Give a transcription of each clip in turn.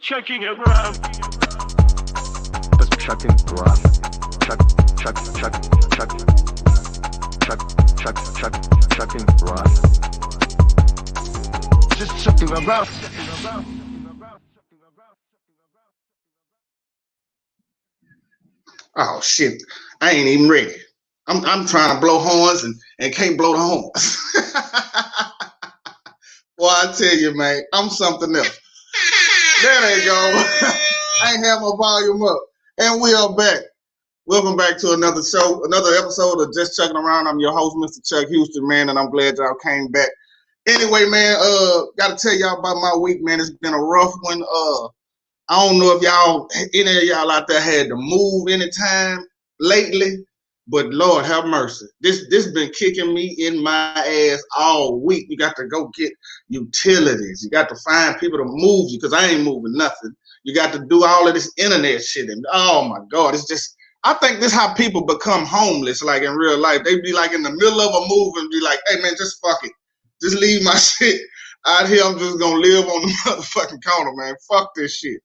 checking around. Just checking around. Checking around. Just checking around. Oh shit! I ain't even ready. I'm trying to blow horns and can't blow the horns. Well, I tell you, man, I'm something else. There they go. I ain't have my volume up, and we are back. Welcome back to another show, another episode of Just Chucking Around. I'm your host, Mr. Chuck Houston, man, and I'm glad y'all came back. Anyway, man, gotta tell y'all about my week, man. It's been a rough one. I don't know if any of y'all out there had to move anytime lately, but Lord have mercy. This been kicking me in my ass all week. You got to go get utilities. You got to find people to move you because I ain't moving nothing. You got to do all of this internet shit. And oh my God, it's just, I think this is how people become homeless, like in real life. They be like in the middle of a move and be like, hey man, just fuck it. Just leave my shit out here. I'm just gonna live on the motherfucking corner, man. Fuck this shit.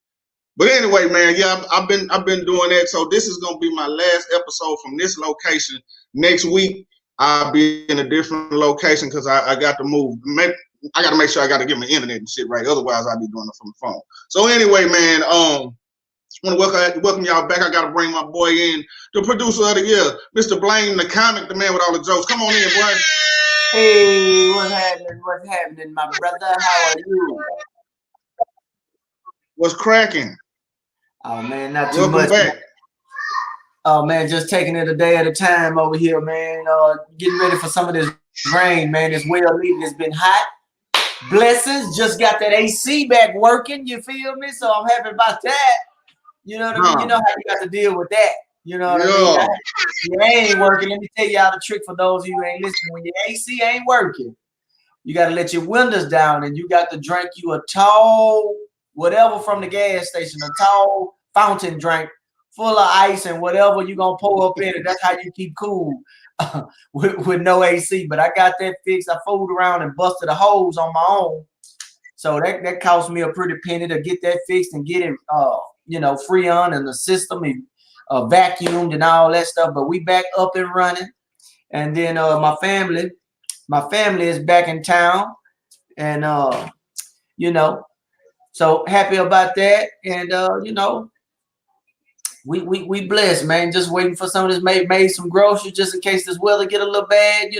But anyway, man, yeah, I've been doing that. So this is gonna be my last episode from this location. Next week, I'll be in a different location because I got to move. I got to make sure I got to get my internet and shit right. Otherwise, I'll be doing it from the phone. So anyway, man, I want to welcome y'all back. I got to bring my boy in, the producer of the year, Mr. Blaine, the comic, the man with all the jokes. Come on in, boy. Hey, what's happening? What's happening, my brother? How are you? What's cracking? Oh man, not too Welcome much. back. Oh man, just taking it a day at a time over here, man. Getting ready for some of this rain, man. It's well needed. It's been hot. Blessings. Just got that AC back working. You feel me? So I'm happy about that. You know what I mean? You know how you got to deal with that. You know what I mean? It ain't working. Let me tell y'all the trick for those of you who ain't listening. When your AC ain't working, you got to let your windows down and you got to drink you a tall whatever from the gas station, a tall fountain drink full of ice and whatever you're going to pour up in it. That's how you keep cool with no AC. But I got that fixed. I fooled around and busted a hose on my own. So that cost me a pretty penny to get that fixed and get it, Freon and the system and vacuumed and all that stuff. But we back up and running. And then my family is back in town. And, so happy about that, and we blessed, man. Just waiting for some of this made some groceries just in case this weather get a little bad,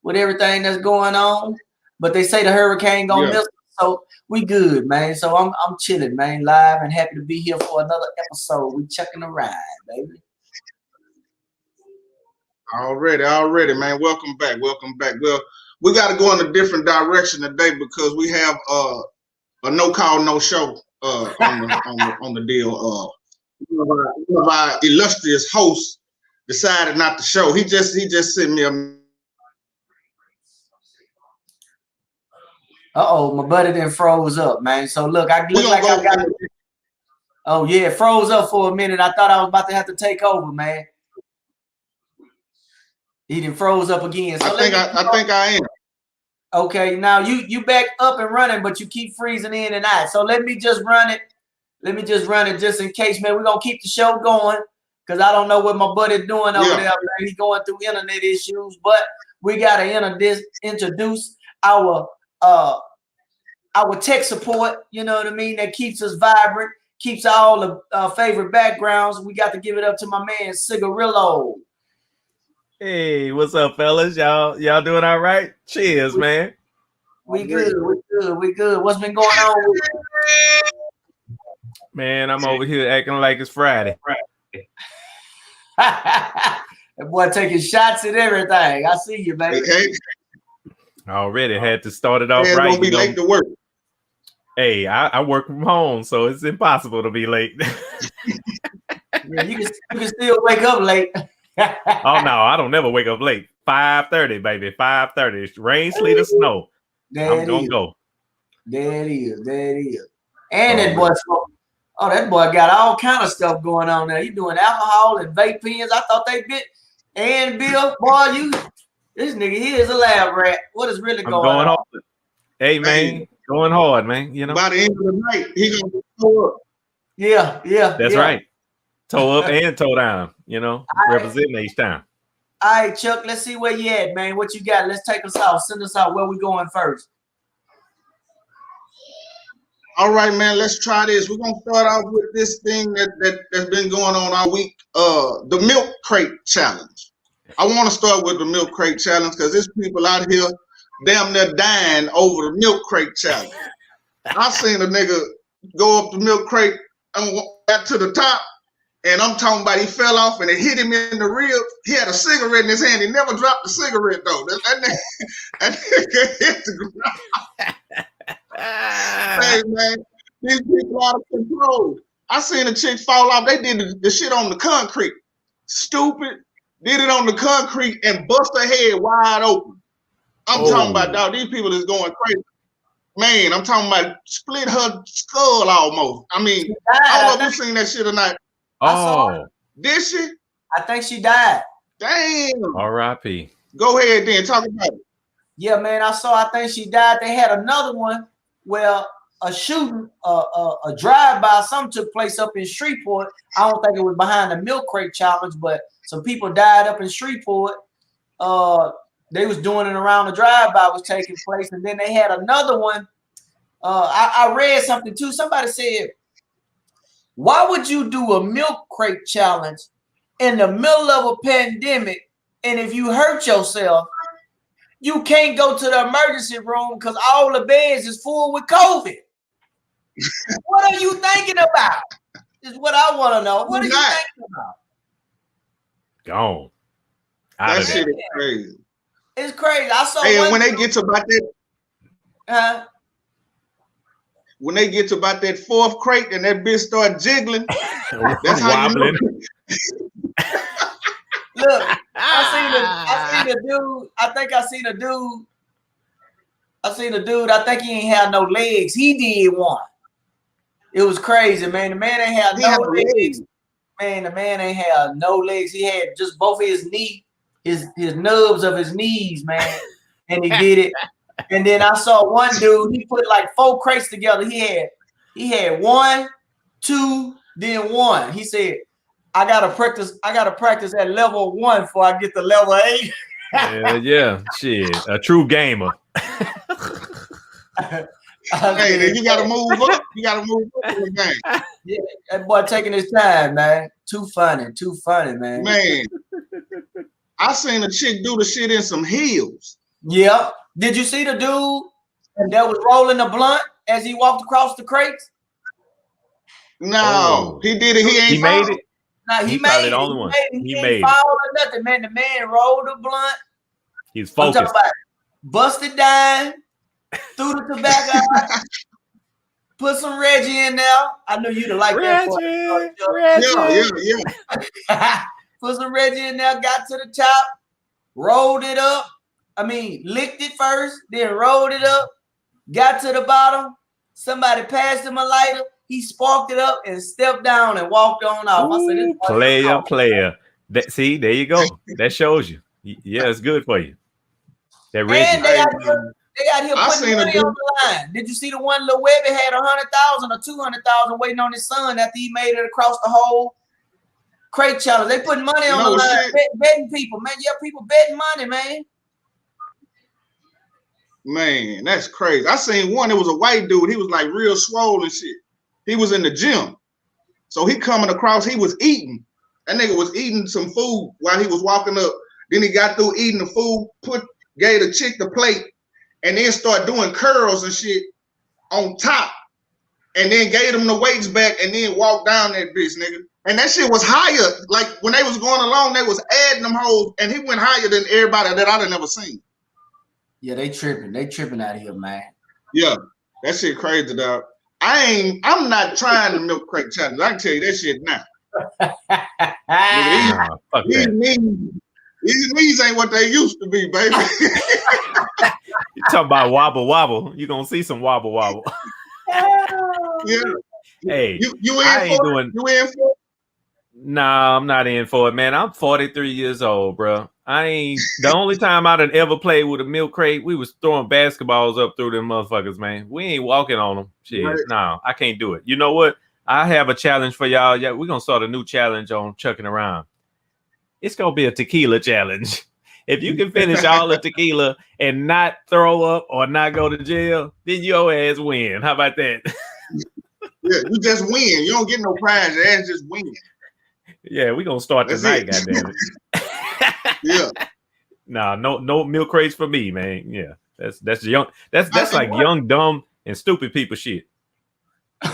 with everything that's going on. But they say the hurricane gonna miss us, so we good, man. So I'm chilling, man, live and happy to be here for another episode. We checking the ride, baby. Already, man. Welcome back. Well, we got to go in a different direction today because we have a no call, no show on the deal. One of our illustrious hosts decided not to show. He just sent me a. My buddy then froze up, man. So look, I got. Oh yeah, froze up for a minute. I thought I was about to have to take over, man. He done froze up again. So I think I am. Okay, now you back up and running, but you keep freezing in and out. So let me just run it. Just in case, man. We're gonna keep the show going because I don't know what my buddy's doing over there. Man. He's going through internet issues, but we gotta introduce our tech support. You know what I mean? That keeps us vibrant, keeps all the favorite backgrounds. We got to give it up to my man Cigarillo. Hey, what's up, fellas? Y'all doing all right? Cheers, man. We good. What's been going on with you? Man, I'm over here acting like it's Friday. That boy taking shots at everything. I see you, baby. Hey. Already had to start it off right. Gonna be late to work. Hey, I work from home, so it's impossible to be late. Yeah, you can still wake up late. Oh no, I don't never wake up late. 5:30, baby. 5:30. Rain, sleet, or snow. I'm gonna go. That is. And that boy, that boy got all kind of stuff going on there. He doing alcohol and vape pens. I thought they bit. And Bill, boy, this nigga here is a lab rat. What is really going on? Hey man, Going hard, man. You know. By the end of the night, he gonna be toe up. Yeah. That's right. Toe up and toe down. You know, representing each time. All right, Chuck. Let's see where you at, man. What you got? Let's take us out. Send us out. Where we going first? All right, man. Let's try this. We're gonna start off with this thing that's been going on all week. The milk crate challenge. I want to start with the milk crate challenge because there's people out here damn near dying over the milk crate challenge. I seen a nigga go up the milk crate and got to the top, and I'm talking about he fell off and it hit him in the ribs. He had a cigarette in his hand. He never dropped the cigarette though. That nigga hit the ground. Hey man, these people out of control. I seen a chick fall off. They did the shit on the concrete. Stupid. Did it on the concrete and bust her head wide open. I'm talking about, dog, these people is going crazy. Man, I'm talking about split her skull almost. I mean, I don't know if you seen that shit or not. Oh. Did she? I think she died. Damn. R.I.P. Go ahead then, talk about it. Yeah, man, I think she died. They had another one where a shooting, a drive-by, something took place up in Shreveport. I don't think it was behind the milk crate challenge, but some people died up in Shreveport. They was doing it around the drive-by was taking place, and then they had another one. I read something too. Somebody said, "Why would you do a milk crate challenge in the middle of a pandemic? And if you hurt yourself, you can't go to the emergency room because all the beds is full with COVID." What are you thinking about? Is what I want to know. What are you thinking about? Gone. That shit is crazy. It's crazy. I saw. Hey, when they get to about that, when they get to about that fourth crate and that bitch start jiggling, that's how wobbling. You know. Look, I seen a dude. I think I seen a dude. I think he ain't had no legs. He did one. It was crazy, man. The man ain't had no legs. Man, the man ain't had no legs. He had just both of his knee, his nubs of his knees, man. And he did it. And then I saw one dude, he put like 4 crates together. He had 1, 2, then 1. He said, I gotta practice at level 1 before I get to level 8. Yeah, shit. A true gamer. Hey, then you gotta move up. You gotta move up in the game. Yeah, that boy taking his time, man. Too funny, man. Man, I seen a chick do the shit in some heels. Yeah. Did you see the dude that was rolling the blunt as he walked across the crates? No, he did it. He made it. No, he made it. The only one. He ain't fall or nothing, man. The man rolled the blunt. He's focused. I'm talking about busted down, threw the tobacco out, put some Reggie in there. I knew you'd like that. Yeah. Put some Reggie in there, got to the top, rolled it up. I mean, licked it first, then rolled it up, got to the bottom. Somebody passed him a lighter. He sparked it up and stepped down and walked on off. I said, player. See, there you go. That shows you. Yeah, it's good for you. That Reggie. And they out here putting money on the line. Did you see the one Lil Webby had 100,000 or 200,000 waiting on his son after he made it across the whole crate challenge? They putting money on the line, betting people, man. Yeah, people betting money, man. Man, that's crazy. I seen one. It was a white dude. He was like real swollen shit. He was in the gym, so he coming across. He was eating. That nigga was eating some food while he was walking up. Then he got through eating the food, gave the chick the plate, and then started doing curls and shit on top, and then gave them the weights back, and then walked down that bitch, nigga. And that shit was higher. Like when they was going along, they was adding them hoes, and he went higher than everybody that I'd never seen. Yeah, they tripping out here, man. Yeah, that shit crazy, dog. I'm not trying the milk crate challenge. I can tell you that shit now. These knees ain't what they used to be, baby. You talking about wobble wobble? You gonna see some wobble wobble? Yeah. Hey, you in for it? Nah, I'm not in for it, man. I'm 43 years old, bro. I ain't the only time I done ever played with a milk crate. We was throwing basketballs up through them motherfuckers, man. We ain't walking on them. Shit, Right. no, I can't do it. You know what? I have a challenge for y'all. Yeah, we're gonna start a new challenge on chucking around. It's gonna be a tequila challenge. If you can finish all the tequila and not throw up or not go to jail, then your ass win. How about that? Yeah, you just win. You don't get no prize. Your ass just win. Yeah, we're gonna start That's tonight, it. goddamn it. Yeah. Nah, no milk crates for me, man. Yeah, that's young. That's like young, dumb, and stupid people shit. Where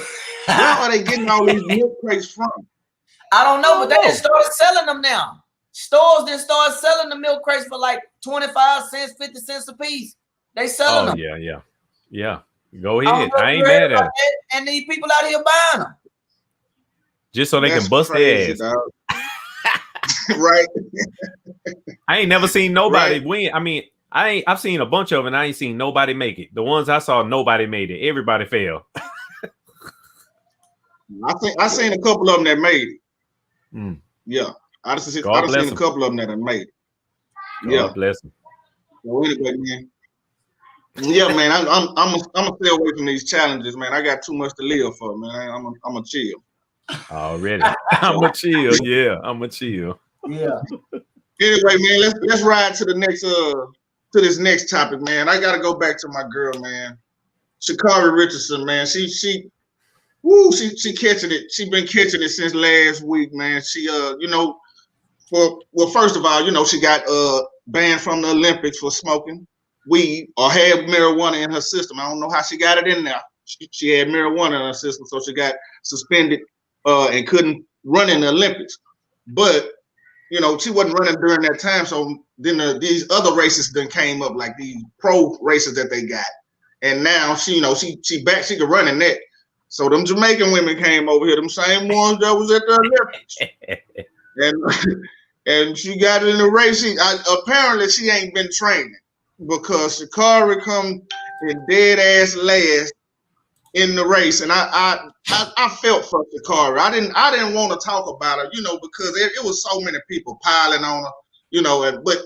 are they getting all these milk crates from? I don't know, but they just started selling them now. Stores then start selling the milk crates for like 25 cents, 50 cents a piece. They selling them. Yeah. Go ahead. I ain't mad at it. And these people out here buying them. Just so they That's can bust crazy, their ass. Right. I ain't never seen nobody Right. win. I mean, I've seen a bunch of it and I ain't seen nobody make it. The ones I saw, nobody made it. Everybody failed. I seen a couple of them that made it. Mm. Yeah. I just seen God bless a them. couple of them that have made it. God Yeah. bless them. So anyway, man. Yeah, man. I'm gonna stay away from these challenges, man. I got too much to live for, man. I'm gonna chill. Already. I'm a chill. Yeah, I'm a chill. Yeah. Anyway, man, let's ride to the next to this next topic, man. I gotta go back to my girl, man. Sha'Carri Richardson, man. She catching it. She been catching it since last week, man. She well, first of all, she got banned from the Olympics for smoking weed or had marijuana in her system. I don't know how she got it in there. She had marijuana in her system, so she got suspended and couldn't run in the Olympics. But she wasn't running during that time. So then these other races then came up, like these pro races that they got, and now she back. She could run in that. So them Jamaican women came over here, them same ones that was at the Olympics, and she got in the race. Apparently she ain't been training because Sha'Carri come in dead ass last in the race, and I felt for Sha'Carri. I didn't want to talk about her, because it was so many people piling on her, but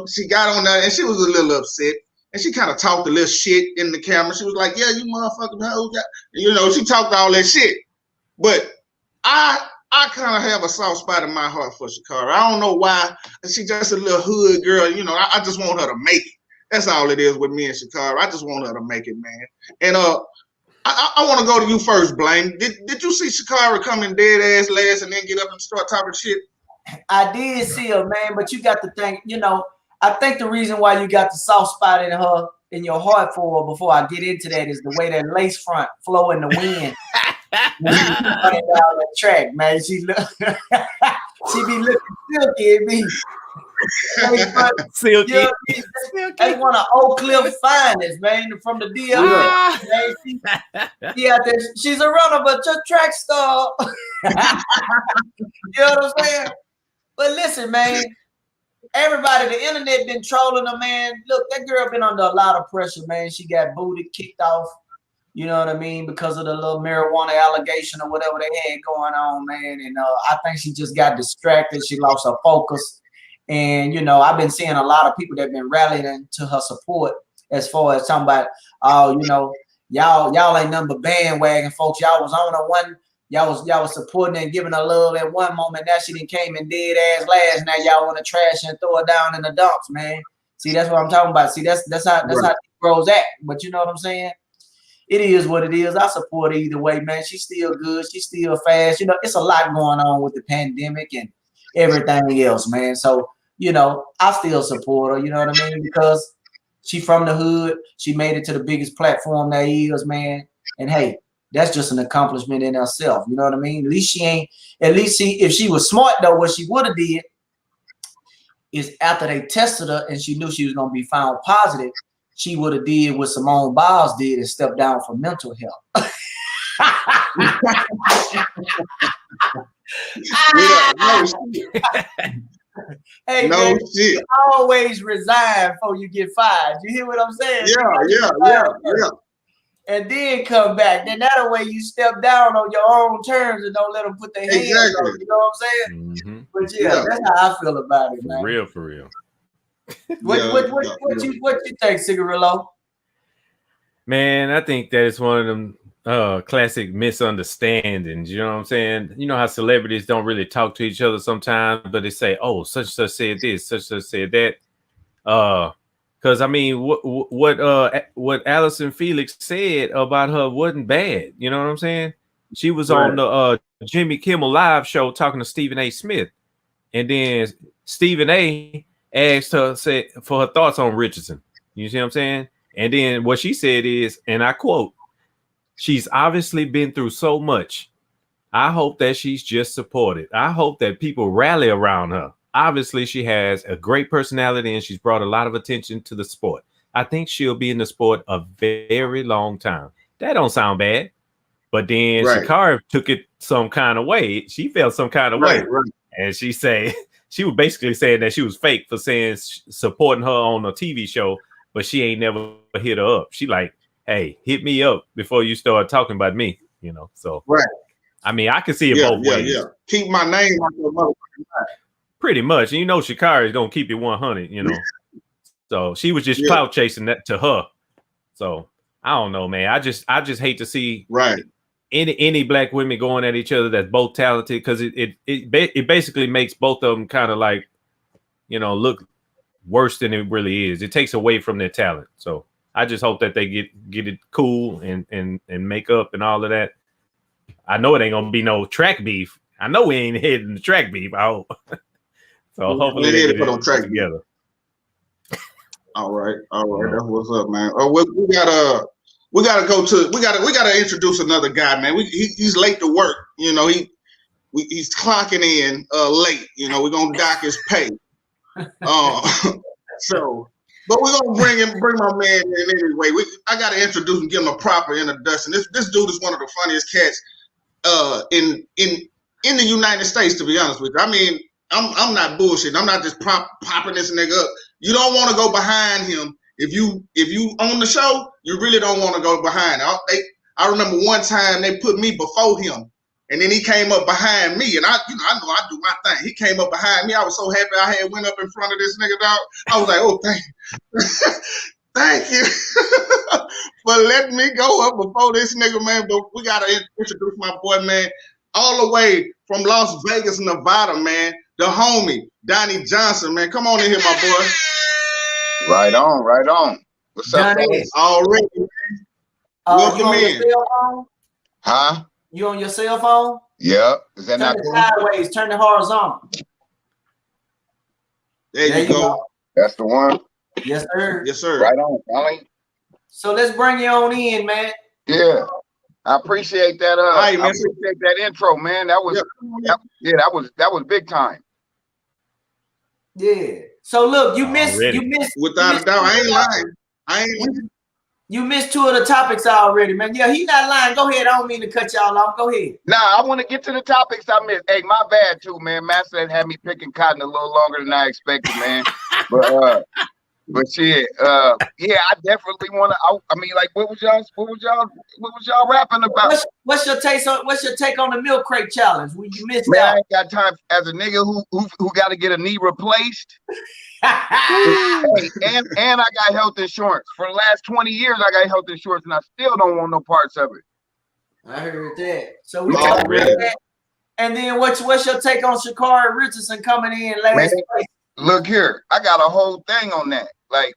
she got on there and she was a little upset. And she kind of talked a little shit in the camera. She was like, "Yeah, you motherfucking hoes." She talked all that shit. But I kind of have a soft spot in my heart for Sha'Carri. I don't know why. She's just a little hood girl. I just want her to make it. That's all it is with me and Sha'Carri. I just want her to make it, man. And I want to go to you first, Blaine. Did you see Sha'Carri coming dead ass last and then get up and start talking shit? I did see her, man, but you got to think, I think the reason why you got the soft spot in your heart for her, before I get into that, is the way that lace front flow in the wind. Running down the track, man. She be looking silky at me. Silky. That's one of Oak Cliff finest, man, from the DL. Man, she's a runner, but a track star. You know what I'm saying? But listen, man. Everybody, the internet been trolling her, man. Look, that girl been under a lot of pressure, man. She got booted, kicked off, you know what I mean, because of the little marijuana allegation or whatever they had going on, man. And I think she just got distracted. She lost her focus. And, I've been seeing a lot of people that have been rallying to her support as far as talking about, y'all ain't nothing but bandwagon folks. Y'all was on her one. Y'all was supporting and giving her love at one moment. Now she done came in dead ass last. Now y'all want to trash and throw her down in the dumps, man. See, that's what I'm talking about. See, that's how girls act. But you know what I'm saying? It is what it is. I support her either way, man. She's still good. She's still fast. It's a lot going on with the pandemic and everything else, man. So, I still support her. You know what I mean? Because she from the hood. She made it to the biggest platform there is, man. And hey, that's just an accomplishment in herself. You know what I mean? If she was smart though, what she would have did is after they tested her and she knew she was going to be found positive, she would have did what Simone Biles did and stepped down for mental health. Hey, no man, shit. You always resign before you get fired. You hear what I'm saying? Yeah. and then come back. Then that way you step down on your own terms and don't let them put their hands Exactly. on you. You know what I'm saying? Mm-hmm. But yeah, that's how I feel about it, man. For real. What you think, Cigarillo? Man, I think that it's one of them classic misunderstandings. You know what I'm saying? You know how celebrities don't really talk to each other sometimes, but they say, "Oh, such and such said this, such and such said that." Because I mean, what Allison Felix said about her wasn't bad. You know what I'm saying? She was on the Jimmy Kimmel Live show talking to Stephen A. Smith, and then Stephen A. asked her for her thoughts on Richardson. You see what I'm saying? And then what she said is, and I quote, "She's obviously been through so much. I hope that she's just supported. I hope that people rally around her. Obviously, she has a great personality and she's brought a lot of attention to the sport. I think she'll be in the sport a very long time." That don't sound bad. But then Shakara took it some kind of way. She felt some kind of way. And she was basically saying that she was fake for saying supporting her on a TV show, but she ain't never hit her up. She like, hey, hit me up before you start talking about me, you know. So I mean, I can see it both ways. Yeah. Keep my name on your motherfucking mind. Pretty much. And you know Shakari don't keep it 100, you know. So she was just clout chasing that to her. So I don't know, man. I just hate to see any black women going at each other that's both talented, because it basically makes both of them kind of like, you know, look worse than it really is. It takes away from their talent. So I just hope that they get it cool and make up and all of that. I know it ain't gonna be no track beef. I know we ain't hitting the track beef. I hope. So hopefully they get it on track together. All right. That's what's up, man. Oh, we gotta introduce another guy, man. He's late to work. You know, he's clocking in late. You know, we're gonna dock his pay. So, but we're gonna bring my man in anyway. I gotta introduce him, give him a proper introduction. This dude is one of the funniest cats in the United States, to be honest with you. I mean, I'm not bullshitting. I'm not just popping this nigga up. You don't want to go behind him. If you own the show, you really don't want to go behind. I remember one time they put me before him, and then he came up behind me, and I know I do my thing. He came up behind me. I was so happy I had went up in front of this nigga, dog. I was like, oh, thank you for letting me go up before this nigga, man. But we gotta introduce my boy, man, all the way from Las Vegas, Nevada, man. The homie, Donnie Johnson, man. Come on in here, my boy. Right on. What's up, Johnny? Already, man. Welcome in. Huh? You on your cell phone? Yeah. Is that turn not it sideways, turn it horizontal. There you go. That's the one? Yes, sir. Yes, sir. Right on, Colin. So let's bring you on in, man. Yeah. I appreciate that. Right, I appreciate that intro, man. That was that was big time. Yeah. So look, you missed without a doubt. I ain't lying. You missed two of the topics already, man. Yeah, he not lying. Go ahead. I don't mean to cut y'all off. Go ahead. Nah, I want to get to the topics I missed. Hey, my bad too, man. Master had me picking cotton a little longer than I expected, man. But shit, yeah, I definitely want to. I mean, like, what was y'all rapping about? What's your take on the milk crate challenge? When you missed Man, out? I ain't got time as a nigga who got to get a knee replaced. Hey, and I got health insurance for the last 20 years. I got health insurance, and I still don't want no parts of it. I heard that. So we talked about that. And then what's your take on Shakari Richardson coming in last place? Look here, I got a whole thing on that. Like,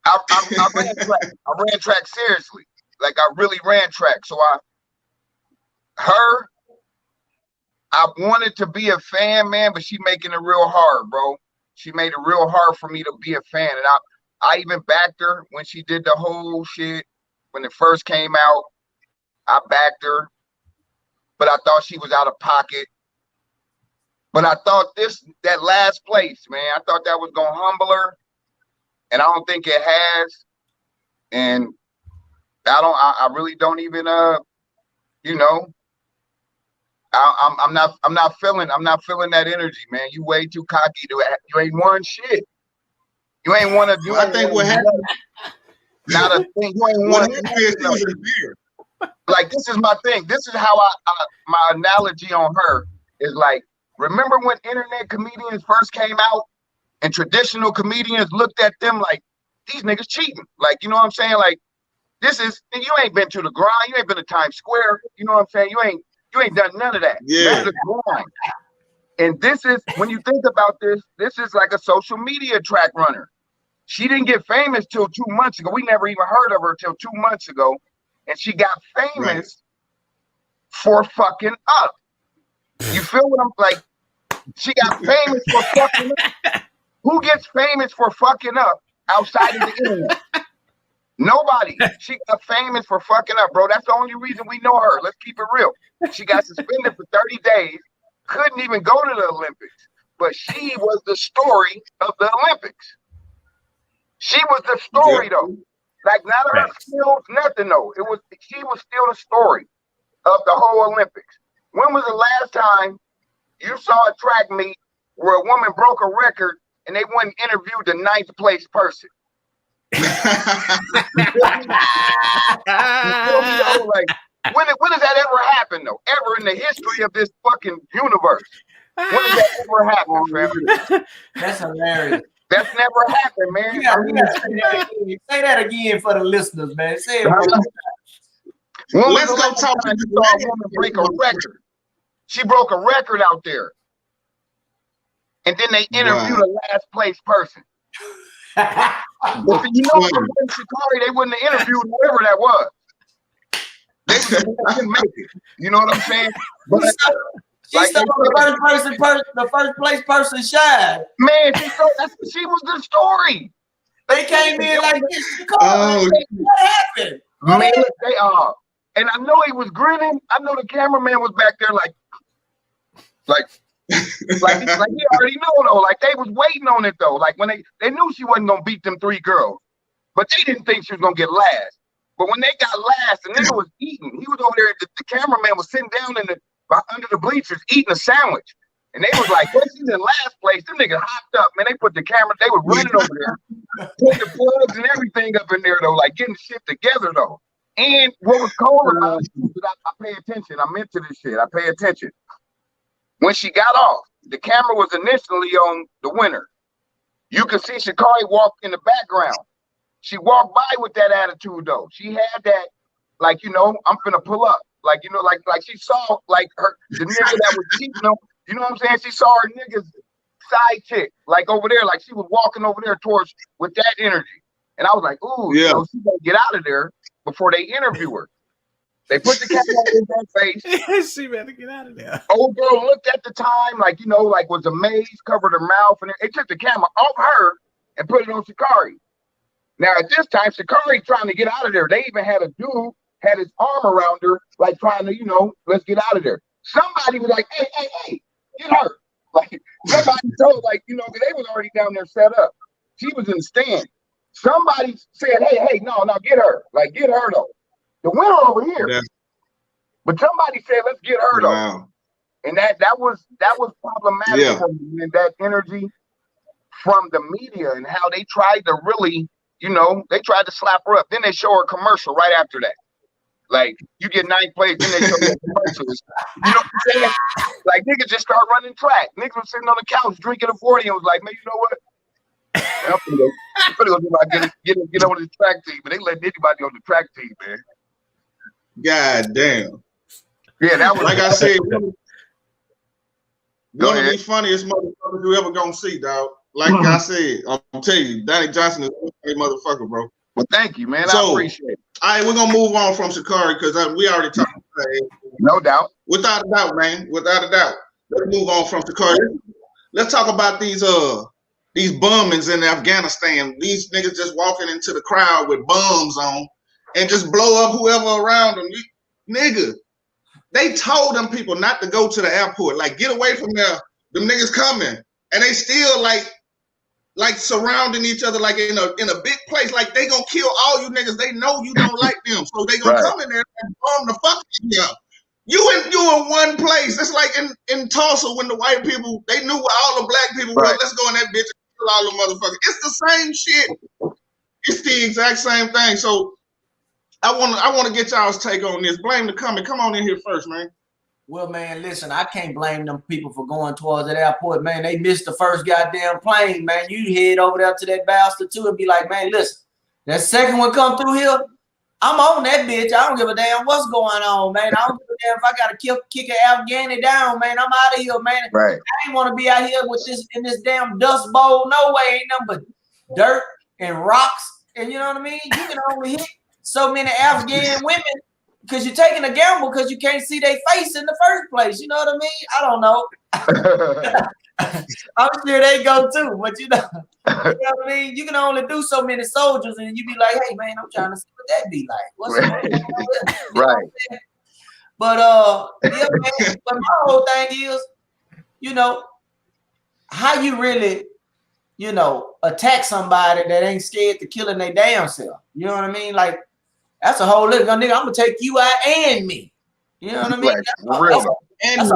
I ran track. I ran track seriously. Like, I really ran track. So I wanted to be a fan, man, but she making it real hard, bro. She made it real hard for me to be a fan. And I even backed her when she did the whole shit. When it first came out, I backed her. But I thought she was out of pocket. But I thought that last place, man, I thought that was gonna humble her, and I don't think it has. And I really don't even you know, I'm not feeling that energy, man. You way too cocky. You ain't won shit. You ain't want to do. I think what happened. Now the thing, you ain't What want happened is she was in fear. like this is my thing. This is how my analogy on her is like. Remember when internet comedians first came out, and traditional comedians looked at them like these niggas cheating. Like you know what I'm saying? Like this is you ain't been to the grind. You ain't been to Times Square. You know what I'm saying? You ain't done none of that. Yeah. None of the grind. And this is when you think about this. This is like a social media track runner. She didn't get famous till 2 months ago. We never even heard of her till 2 months ago. And she got famous for fucking up. You feel what I'm like? She got famous for fucking up. Who gets famous for fucking up outside of the internet? Nobody. She got famous for fucking up, bro. That's the only reason we know her. Let's keep it real. She got suspended for 30 days, couldn't even go to the Olympics. But she was the story of the Olympics. She was the story, though. Like, not her skills, nothing, though. She was still the story of the whole Olympics. When was the last time you saw a track meet where a woman broke a record and they wouldn't interview the 9th place person? You feel me? Though? Like, when has that ever happened, though? Ever in the history of this fucking universe? When has that ever happened, family? That's hilarious. That's never happened, man. You gotta say that again for the listeners, man. Say it. Let's go talk to you saw a woman break a record. She broke a record out there. And then they interviewed the last place person. But you know, in Shikari, they wouldn't have interviewed whoever that was. They couldn't make it. You know what I'm saying? But like the first place person shine. Man, she was the story. They came in like this. What happened? Man, they are. And I know he was grinning. I know the cameraman was back there like he already knew though. Like they was waiting on it though. Like when they knew she wasn't gonna beat them 3 girls, but they didn't think she was gonna get last. But when they got last, the nigga was eating. He was over there. The cameraman was sitting down under the bleachers eating a sandwich, and they was like, "Well, she's in last place." Them niggas hopped up, man. They put the camera. They were running over there, putting the plugs and everything up in there though, like getting shit together though. And what was cold about it, I pay attention. I'm into this shit. I pay attention. When she got off, the camera was initially on the winner. You could see Shikari walk in the background. She walked by with that attitude though. She had that, like, you know, I'm finna pull up. Like, you know, like she saw like the nigga that was cheating on, you know what I'm saying? She saw her nigga's side chick, like over there, like she was walking over there towards with that energy. And I was like, ooh, you know, she better get out of there before they interview her. They put the camera in her face. She better get out of there. Old girl looked at the time, like, you know, like was amazed, covered her mouth, and they took the camera off her and put it on Shikari. Now at this time, Shikari trying to get out of there. They even had a dude had his arm around her, like trying to, you know, let's get out of there. Somebody was like, hey, get her. Like somebody told, like, you know, they was already down there set up. She was in the stand. Somebody said, hey, no, get her. Like, get her though. The winner over here. Yeah. But somebody said, let's get her though. Wow. And that was problematic for me, and that energy from the media and how they tried to really, you know, they tried to slap her up. Then they show her a commercial right after that. Like, you get 9th place, then they show you commercials. You know what I'm saying? Like, niggas just start running track. Niggas was sitting on the couch drinking a 40 and was like, man, you know what? I'm gonna go get on the track team, but they let anybody on the track team, man. God damn. Yeah, that was like I said. One of the funniest motherfuckers you ever gonna see, dog. Like I said, I'm telling you, Danny Johnson is a motherfucker, bro. Well, thank you, man. I appreciate it. All right, we're gonna move on from Shikari because we already talked about it. No doubt. Without a doubt, man. Without a doubt. Let's move on from Shikari. Let's talk about these bombings in Afghanistan. These niggas just walking into the crowd with bombs on and just blow up whoever around them. Nigga, they told them people not to go to the airport. Like, get away from there. Them niggas coming. And they still like surrounding each other like in a big place. Like, they gonna kill all you niggas. They know you don't like them. So they gonna come in there and bomb the fuck up. You in one place. It's like in Tulsa when the white people, they knew where all the black people were. Let's go in that bitch and kill all the motherfuckers. It's the same shit It's the exact same thing. So I want to get y'all's take on this. Blame the comment. Come on in here first, man. Well, man, listen, I can't blame them people for going towards that airport, man. They missed the first goddamn plane, man. You head over there to that bastard too and be like, man, listen, that second one come through here, I'm on that bitch. I don't give a damn what's going on, man. I don't give a damn if I gotta kick an Afghani down, man. I'm out of here, man. Right. I ain't want to be out here with this in this damn dust bowl. No way, ain't nothing but dirt and rocks. And you know what I mean? You can only hit so many Afghan women because you're taking a gamble because you can't see their face in the first place. You know what I mean? I don't know. I'm sure they go too, but you know what I mean? You can only do so many soldiers, and you be like, hey man, I'm trying to see what that be like. What's right. But yeah, man, but my whole thing is, you know, how you really, you know, attack somebody that ain't scared to killing their damn self. You know what I mean? Like, that's a whole nigga, I'm gonna take you out and me. You know what I mean? That's a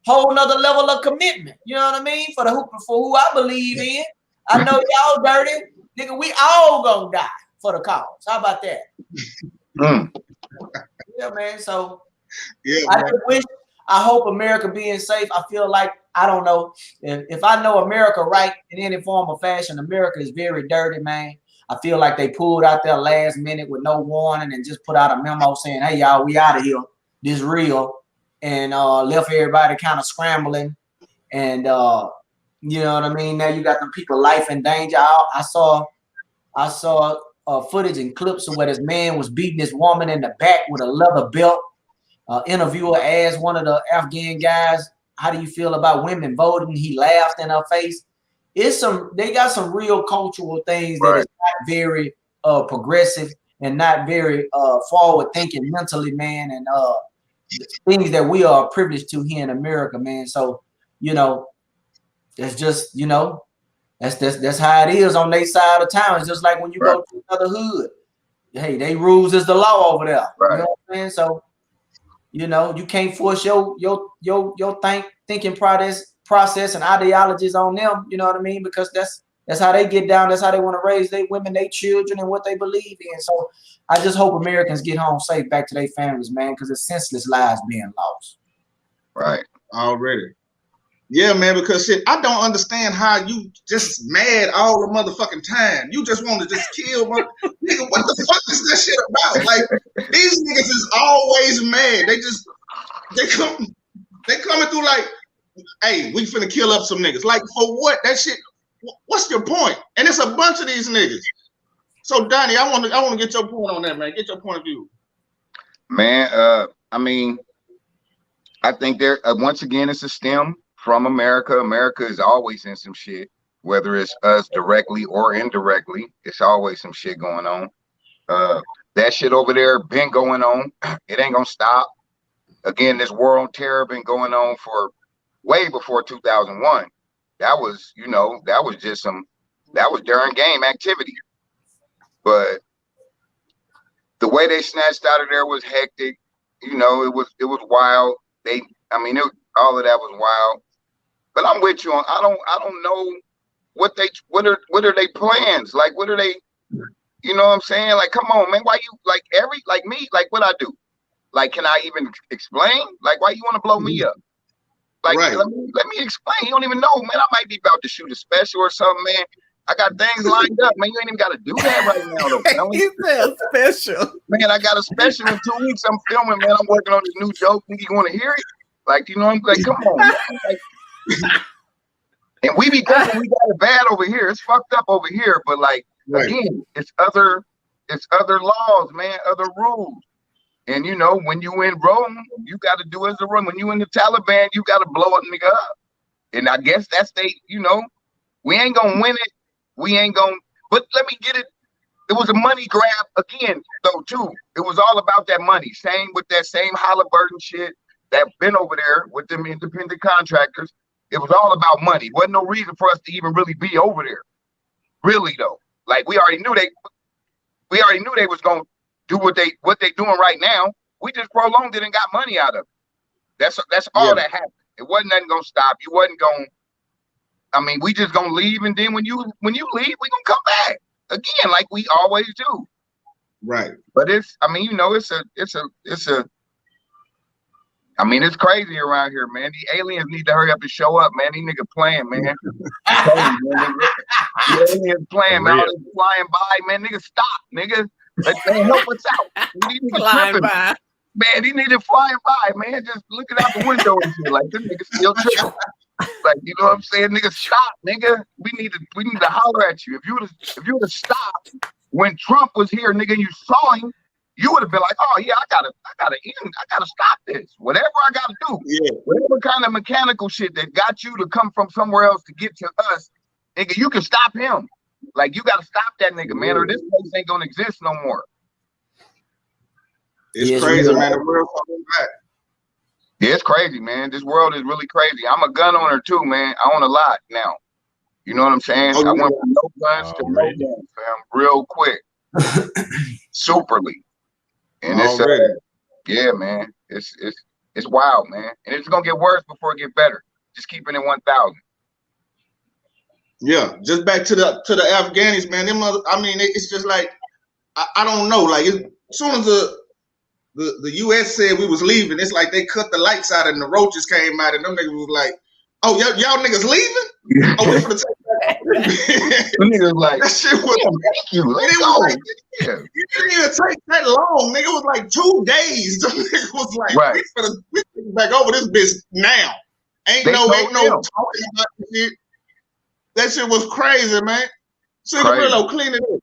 whole nother level of commitment. You know what I mean? For who I believe in. I know y'all dirty. Nigga, we all gonna die for the cause. How about that? Yeah, man. So I hope America being safe. I feel like, I don't know, if I know America right in any form or fashion, America is very dirty, man. I feel like they pulled out there last minute with no warning and just put out a memo saying, hey, y'all, we out of here. This real. And left everybody kind of scrambling. And, you know what I mean? Now you got the people life in danger. I saw footage and clips of where this man was beating this woman in the back with a leather belt. Interviewer asked one of the Afghan guys, how do you feel about women voting? He laughed in her face. They got some real cultural things that is not very progressive and not very forward thinking mentally, man, and things that we are privileged to here in America, man. So, you know, it's just, you know, that's how it is on their side of town. It's just like when you go to another hood. Hey, they rules is the law over there. Right. You know what I'm saying? So, you know, you can't force your thinking process and ideologies on them. You know what I mean? Because that's how they get down. That's how they want to raise their women, their children, and what they believe in. So I just hope Americans get home safe back to their families, man, because it's senseless lives being lost. Right. Already. Yeah, man, because shit, I don't understand how you just mad all the motherfucking time. You just want to just kill nigga. What the fuck is that shit about? Like, these niggas is always mad. They coming through like, hey, we finna kill up some niggas. Like, for what? That shit, what's your point? And it's a bunch of these niggas. So Donnie, I want to get your point on that, man. Get your point of view. Man, I mean, I think there once again it's a stem from America. America is always in some shit, whether it's us directly or indirectly. It's always some shit going on. That shit over there been going on. It ain't gonna stop. Again, this war on terror been going on for way before 2001. That was, you know, that was during game activity. But the way they snatched out of there was hectic. You know, it was wild. All of that was wild. But I'm with you on. I don't know what are they plans? Like, what are they? You know what I'm saying? Like, come on, man. Why you like me? Like, what I do? Like, can I even explain? Like, why you want to blow me up? Like, let me explain. You don't even know, man. I might be about to shoot a special or something, man. I got things lined up, man. You ain't even got to do that right now, though. He said special. Man, I got a special in 2 weeks. I'm filming, man. I'm working on this new joke. Think you want to hear it? Like, you know, I'm like, come on, man. Like, and we be good when we got it bad over here. It's fucked up over here, but like, again, it's other laws, man, other rules. And you know, when you in Rome, you got to do as a run. When you in the Taliban, you got to blow a nigga up. And I guess that's you know, we ain't gonna win it. We ain't gonna. But let me get it. It was a money grab again, though, too. It was all about that money. Same with that same Halliburton shit that been over there with them independent contractors. It was all about money. Wasn't no reason for us to even really be over there. Really though, like we already knew they was gonna do what they doing right now. We just prolonged it and got money out of it. That's all that happened. It wasn't nothing gonna stop. You wasn't gonna. I mean, we just gonna leave, and then when you leave, we gonna come back. again, like we always do. Right. But it's, I mean, you know, it's a, I mean, it's crazy around here, man. The aliens need to hurry up and show up, man. These niggas playing, man. The aliens playing, man. All they flying by, man. Niggas stop, nigga. Like, man, help us out. These niggas Flying tripping. by. Man, these niggas flying by, man. Just looking out the window and shit. Like, this nigga still tripping. Like, you know what I'm saying? Nigga, stop, nigga. We need to holler at you. If you would have stopped when Trump was here, nigga, and you saw him, you would have been like, oh yeah, I gotta stop this. Whatever I gotta do. Yeah. Whatever kind of mechanical shit that got you to come from somewhere else to get to us, nigga, you can stop him. Like, you gotta stop that nigga, man, or this place ain't gonna exist no more. It's crazy, man. The world's coming back. Yeah, it's crazy, man. This world is really crazy. I'm a gun owner too, man. I own a lot now. You know what I'm saying? I went from no guns to no guns, fam, real quick. Superly. And it's yeah, man. It's wild, man. And it's gonna get worse before it get better. Just keeping it 1,000. Yeah, just back to the Afghanis, man. I mean, it's just like I don't know. Like, as soon as the U.S. said we was leaving, it's like they cut the lights out and the roaches came out, and them niggas was like, "Oh, y'all niggas leaving? Oh, we finna take that." Niggas like, that shit was. Thank you. Let's It go. was like, it didn't even take that long, nigga. It was like 2 days. Them niggas was like, we finna back over this bitch now. Ain't no talking about this shit. That shit was crazy, man. Cigarillo, clean it up.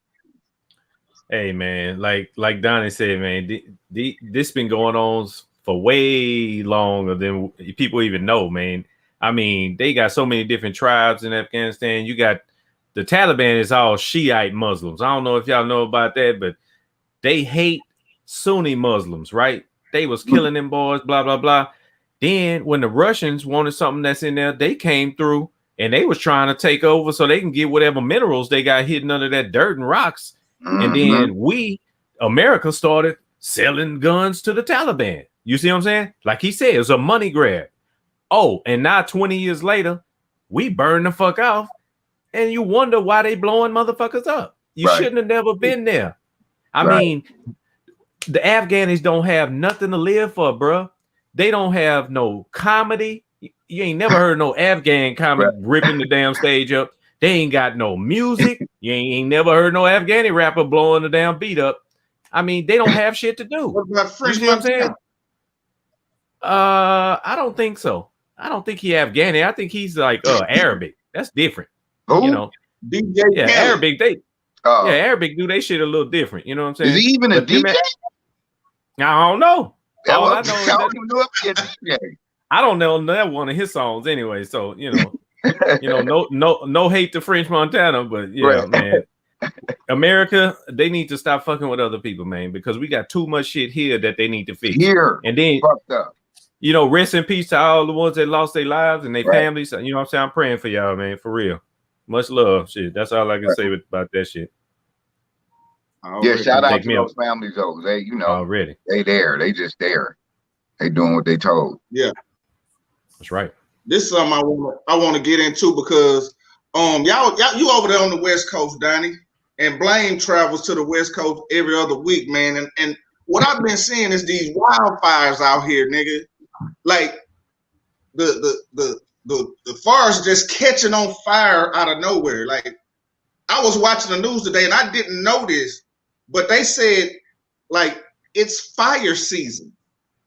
Hey man, like Donnie said, man, this been going on for way longer than people even know, man. I mean, they got so many different tribes in Afghanistan. You got the Taliban is all Shiite Muslims. I don't know if y'all know about that, but they hate Sunni Muslims, right? They was killing them boys, blah, blah, blah. Then when the Russians wanted something that's in there, they came through and they was trying to take over so they can get whatever minerals they got hidden under that dirt and rocks. And then America started selling guns to the Taliban. You see what I'm saying? Like he said, it was a money grab. Oh, and now 20 years later, we burn the fuck off. And you wonder why they blowing motherfuckers up. You shouldn't have never been there. I mean, the Afghanis don't have nothing to live for, bro. They don't have no comedy. You ain't never heard no Afghan comic ripping the damn stage up. They ain't got no music. You ain't never heard no Afghani rapper blowing the damn beat up. I mean, they don't have shit to do. What about you see what I'm saying? I don't think so. I don't think he Afghani. I think he's like Arabic. That's different. Who? You know, DJ Arabic. Arabic do they shit a little different. You know what I'm saying? Is he even a DJ? I don't know. All I don't know that one of his songs anyway. So you know, no hate to French Montana, but yeah, man. America, they need to stop fucking with other people, man, because we got too much shit here that they need to fix. Here, and then fucked up. You know, rest in peace to all the ones that lost their lives and their families. You know what I'm saying? I'm praying for y'all, man, for real. Much love, shit. That's all I can say about that shit. Yeah, shout out to those families, though. They, you know, already they there. They just there. They doing what they told. Yeah, that's right. This is something I want to get into because y'all you over there on the West Coast, Donnie, and Blame travels to the West Coast every other week, man. And what I've been seeing is these wildfires out here, nigga. Like the forest just catching on fire out of nowhere. Like I was watching the news today and I didn't know this, but they said like it's fire season.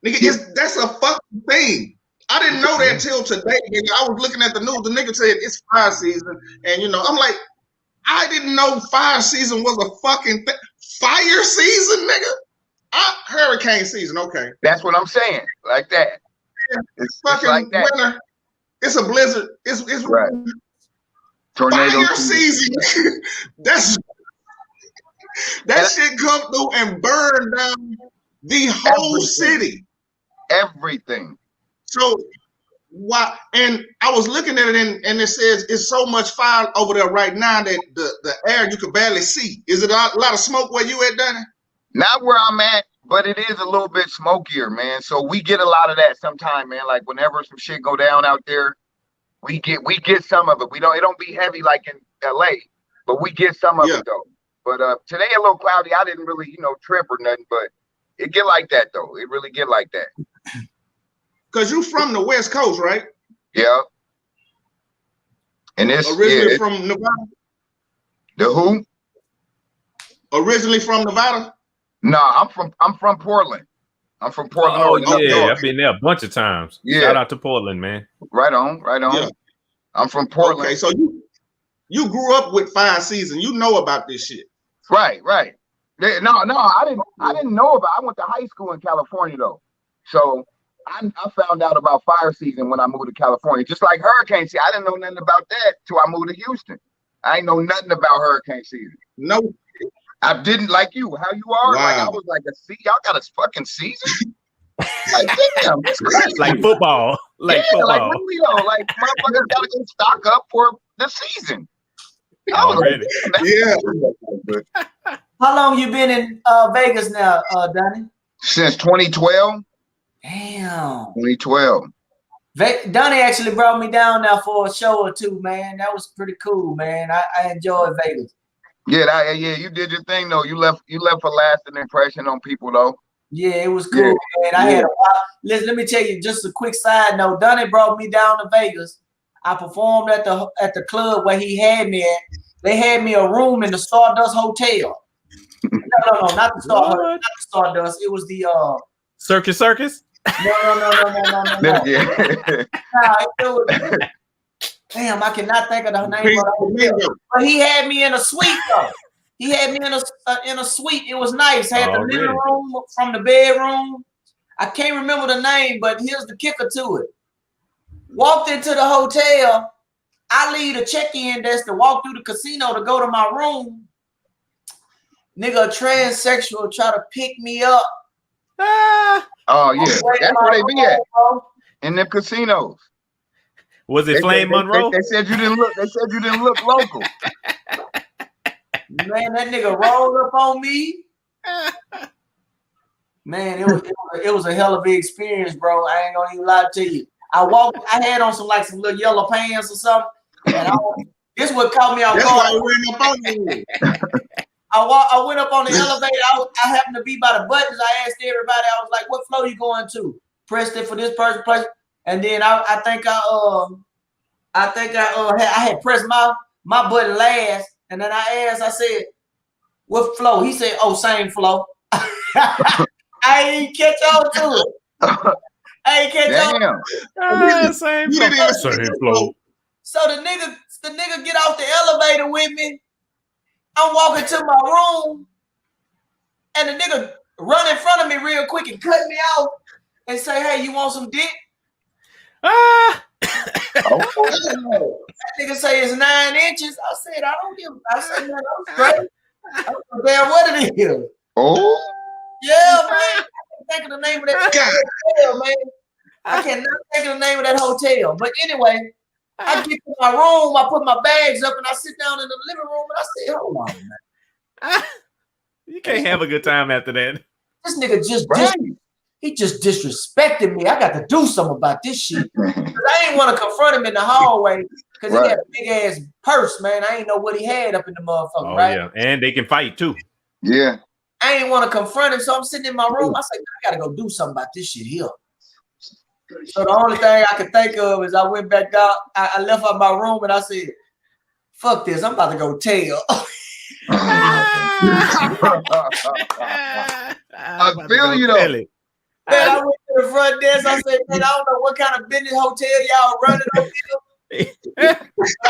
Nigga, that's a fucking thing. I didn't know that until today. Nigga. I was looking at the news. The nigga said it's fire season, and you know, I'm like, I didn't know fire season was a fucking thing. Fire season, nigga. Hurricane season. Okay, that's what I'm saying. Like that. Yeah, it's fucking like that. Winter. It's a blizzard. It's right. Tornado fire season. That shit come through and burn down the whole city. Everything. So why? And I was looking at it, and it says it's so much fire over there right now that the air you can barely see. Is it a lot of smoke where you at, Donnie? Not where I'm at, but it is a little bit smokier, man. So we get a lot of that sometime, man. Like whenever some shit go down out there, we get some of it. It don't be heavy like in LA, but we get some of it though. But today a little cloudy. I didn't really, trip or nothing, but it get like that though. It really get like that. Cause you from the West Coast, right? Yeah. And it's originally from Nevada. The who? Originally from Nevada? No, I'm from Portland. I'm from Portland, Oh Oregon. yeah, I've been there a bunch of times. Yeah. Shout out to Portland, man. Right on. Yeah. I'm from Portland. Okay, so you grew up with 5 Seasons. You know about this shit. Right. No, I didn't know about. I went to high school in California though, so I found out about fire season when I moved to California. Just like hurricane season, I didn't know nothing about that till I moved to Houston. I ain't know nothing about hurricane season. No, I didn't like you. How you are? Wow. Like I was like, y'all got a fucking season? Like damn, that's crazy. Like football. Like football. Like really though. Like motherfuckers gotta go stock up for the season. I was Already. like, yeah. How long you been in Vegas now, Donnie? Since 2012. Damn. 2012. Donnie actually brought me down there for a show or two, man. That was pretty cool, man. I enjoyed Vegas. Yeah, you did your thing though. You left a lasting impression on people though. Yeah, it was cool, man. I had a while. Let me tell you just a quick side note. Donnie brought me down to Vegas. I performed at the club where he had me at. They had me a room in the Stardust Hotel. No, not the Stardust. It was the Circus. No. Yeah. Damn, I cannot think of the name. But he had me in a suite though. He had me in a suite. It was nice. Had the living room from the bedroom. I can't remember the name, but here's the kicker to it. Walked into the hotel. I leave the check-in desk to walk through the casino to go to my room. Nigga, a transsexual try to pick me up. Oh yeah, that's where they be at. In them casinos. Was it Flame Monroe? They said you didn't look. They said you didn't look local. Man, that nigga rolled up on me. Man, it was a hell of an experience, bro. I ain't gonna even lie to you. I had on some little yellow pants or something. And this what caught me off guard. That's why you went up on me. I went up on the elevator. I happened to be by the buttons. I asked everybody. I was like, "What floor you going to?" Pressed it for this person, place, and then I think I had pressed my button last, and then I asked. I said, "What floor?" He said, "Oh, same floor." I ain't catch on to it. I ain't catch on. Same floor. So the nigga get off the elevator with me. I'm walking to my room, and the nigga run in front of me real quick and cut me off and say, "Hey, you want some dick?" That nigga say it's 9 inches. I said, I don't give. I said, man, I'm straight. I don't know damn what it is. Oh. Yeah, man. I can't think of the name of that hotel, man. I cannot think of the name of that hotel. But anyway, I get to my room, I put my bags up, and I sit down in the living room, and I say, hold on, man. You can't have a good time after that. This nigga just disrespected me. I got to do something about this shit. I ain't want to confront him in the hallway because he had a big ass purse, man. I ain't know what he had up in the motherfucker, right? Yeah, and they can fight too. Yeah. I ain't want to confront him, so I'm sitting in my room. I said, I gotta go do something about this shit here. So the only thing I could think of is I went back out. I left out my room and I said, "Fuck this! I'm about to go tell." I feel you though. Man, I went to the front desk. I said, "Man, I don't know what kind of business hotel y'all running over here." I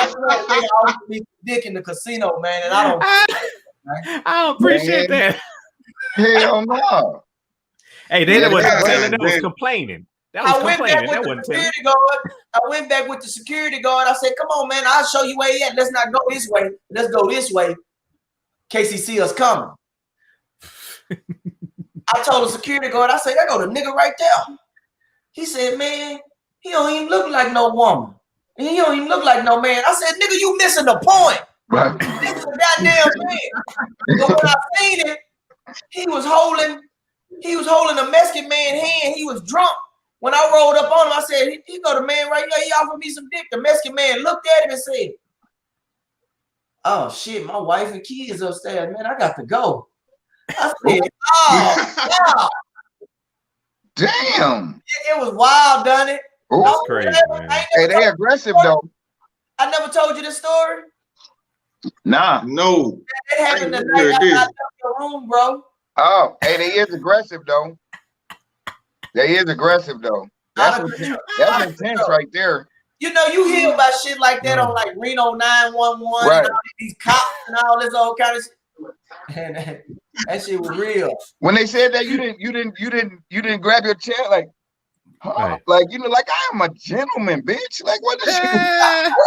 always be dick in the casino, man, and I don't appreciate that. Hell no. Hey, they wasn't telling. That was complaining. That was complaining. That wasn't telling. I went back with the security guard. I said, "Come on, man. I'll show you where he at. Let's not go this way. Let's go this way. In case he see us coming." I told the security guard, I said, "There go the nigga right there." He said, "Man, he don't even look like no woman. And he don't even look like no man." I said, "Nigga, you missing the point. This is a goddamn man." But when I seen it, he was holding a Mexican man's hand. He was drunk. When I rolled up on him, I said, he go the man right here. He offered me some dick. The Mexican man looked at him and said, oh shit, my wife and kids upstairs, man, I got to go. I said, oh, wow. Damn. It was wild, done it. Ooh. That's crazy, man. Hey, they aggressive though. I never told you the story. Nah. No. It happened the night I left your room, bro. Oh, hey, they is aggressive though. They is aggressive though. That's intense right there. You know, you hear about shit like that on like Reno 911 Right. and all these cops and all this old kind of shit. And that shit was real. When they said that, you didn't grab your chair like, huh? Right. Like, you know, like I am a gentleman, bitch. Like, what is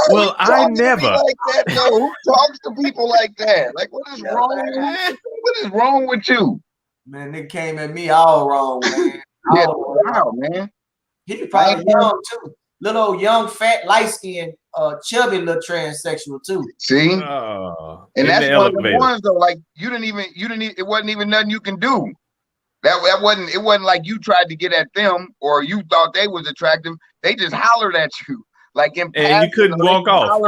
Well, I never like that though. Who talks to people like that? Like, what is wrong? What is wrong with you? Man, they came at me all wrong, man. Yeah, wow, man. He was probably young too. Little old young, fat, light-skinned, chubby little transsexual too. See? And that's one of the ones though. Like you didn't it wasn't even nothing you can do. It wasn't like you tried to get at them or you thought they was attractive. They just hollered at you. Like in and you couldn't walk off.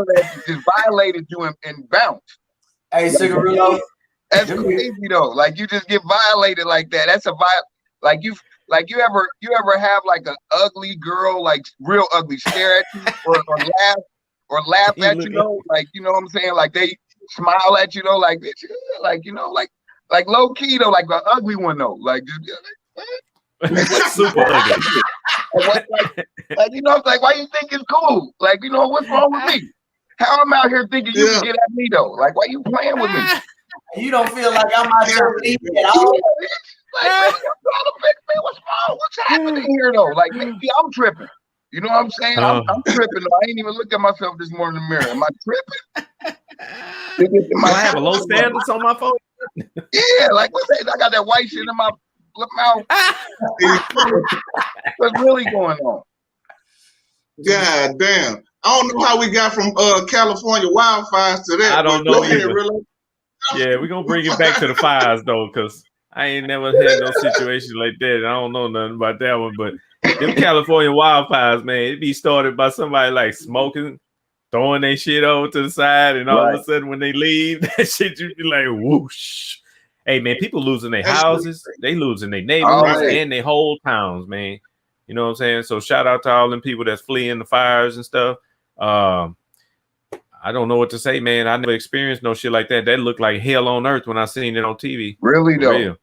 Just violated you and bounced. Hey, Cigarillo. That's crazy though. Like you just get violated like that. That's a like you ever have like an ugly girl, like real ugly, stare at you or laugh at you though, like you know what I'm saying? Like they smile at you though, like bitch, like you know, like low key though, like the ugly one though, like just super ugly. Like you know, like why you think it's cool? Like you know what's wrong with me? How I'm out here thinking you can get at me though? Like why you playing with me? You don't feel like I'm out here at all. Like, what's wrong? What's happening here though? Like maybe I'm tripping. You know what I'm saying? I'm tripping though. I ain't even looked at myself this morning in the mirror. Am I tripping? Do I have a low standards on my phone? Yeah, like what's that? I got that white shit in my mouth. What's really going on? God damn. I don't know how we got from California wildfires to that. I don't know either. Yeah, we're gonna bring it back to the fires though, because I ain't never had no situation like that. I don't know nothing about that one, but them California wildfires, man, it be started by somebody like smoking, throwing their shit over to the side, and all of a sudden when they leave, that shit you be like whoosh. Hey man, people losing their houses, they losing their neighborhoods and their whole towns, man. You know what I'm saying? So shout out to all them people that's fleeing the fires and stuff. I don't know what to say, man. I never experienced no shit like that. That looked like hell on earth when I seen it on TV. Really though? Real.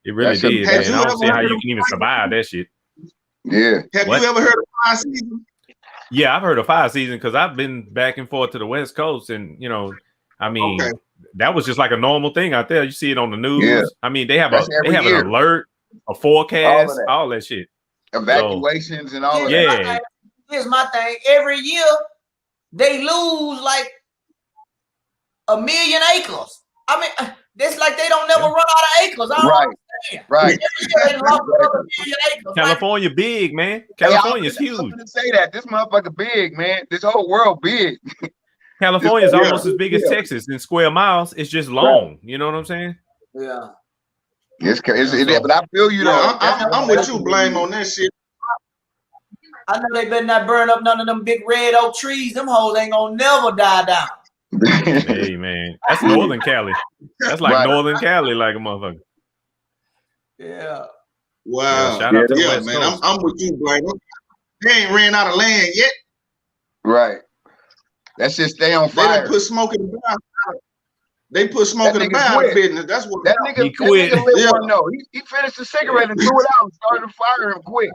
It really did, man. I don't see how you can even survive that shit. Yeah. Have you ever heard of fire season? Yeah, I've heard of fire season because I've been back and forth to the West Coast, and you know, I mean, that was just like a normal thing out there. You see it on the news. Yeah. I mean, they have an alert, a forecast, all that shit. Evacuations and all of that. Here's my thing. Every year they lose like 1 million acres. I mean, it's like they don't never run out of acres. I don't understand. Right. They lost 1 million acres. California big, man. California's huge. I'm gonna say that. This motherfucker big, man. This whole world big. California is almost as big as Texas in square miles. It's just long. You know what I'm saying? Yeah. But I feel you though. I'm with you, Blame, on that shit. I know they better not burn up none of them big red oak trees. Them hoes ain't gonna never die down. Hey man, that's Northern Cali. That's like Northern Cali, like a motherfucker. Yeah. Wow. Shout out to the West man. Coast. I'm with you, Blame. They ain't ran out of land yet. Right. That shit stay on fire. They done put smoke in the bar. They put smoke in the bar business. That's what that nigga quit. He finished the cigarette and threw it out and started a fire and quit.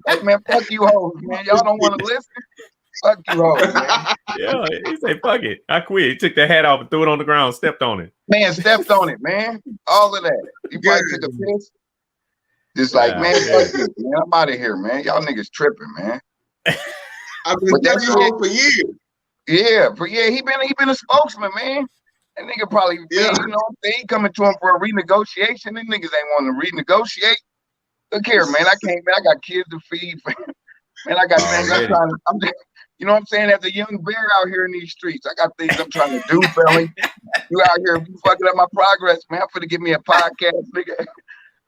Like, man, fuck you hoes, man. Y'all don't want to listen. Fuck you hoes, man. Yeah, he said, fuck it. I quit. He took the hat off and threw it on the ground, stepped on it. Man, stepped on it, man. All of that. You probably took a piss. Just like, man, fuck this, man. I'm out of here, man. Y'all niggas tripping, man. I've been telling you for years. Yeah, he been a spokesman, man. That nigga probably, you know, they ain't coming to him for a renegotiation. These niggas ain't want to renegotiate. Look here, man. I got kids to feed. Man, I got things I'm just, you know what I'm saying? As a young bear out here in these streets, I got things I'm trying to do, family. You out here, you fucking up my progress, man. I'm finna give me a podcast, nigga.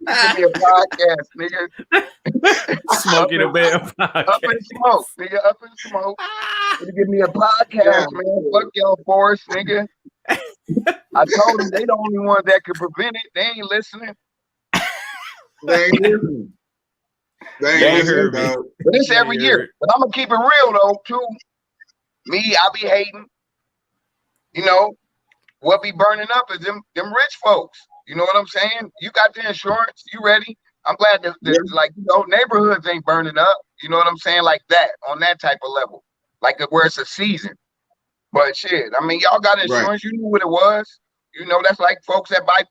Give me a podcast, nigga. Smokey the Bear Up podcast. in smoke, nigga. Up in smoke. Give me a podcast, man. Fuck y'all force, nigga. I told them they the only ones that could prevent it. They ain't listening. They ain't listening. They ain't listening, dog. But it's every year. But I'm gonna keep it real though, too. Me, I be hating. You know, what be burning up is them rich folks. You know what I'm saying? You got the insurance, you ready? I'm glad that like, you know, neighborhoods ain't burning up. You know what I'm saying? Like that, on that type of level. Like where it's a season. But shit, I mean, y'all got insurance, right. You knew what it was. You know, that's like folks that buy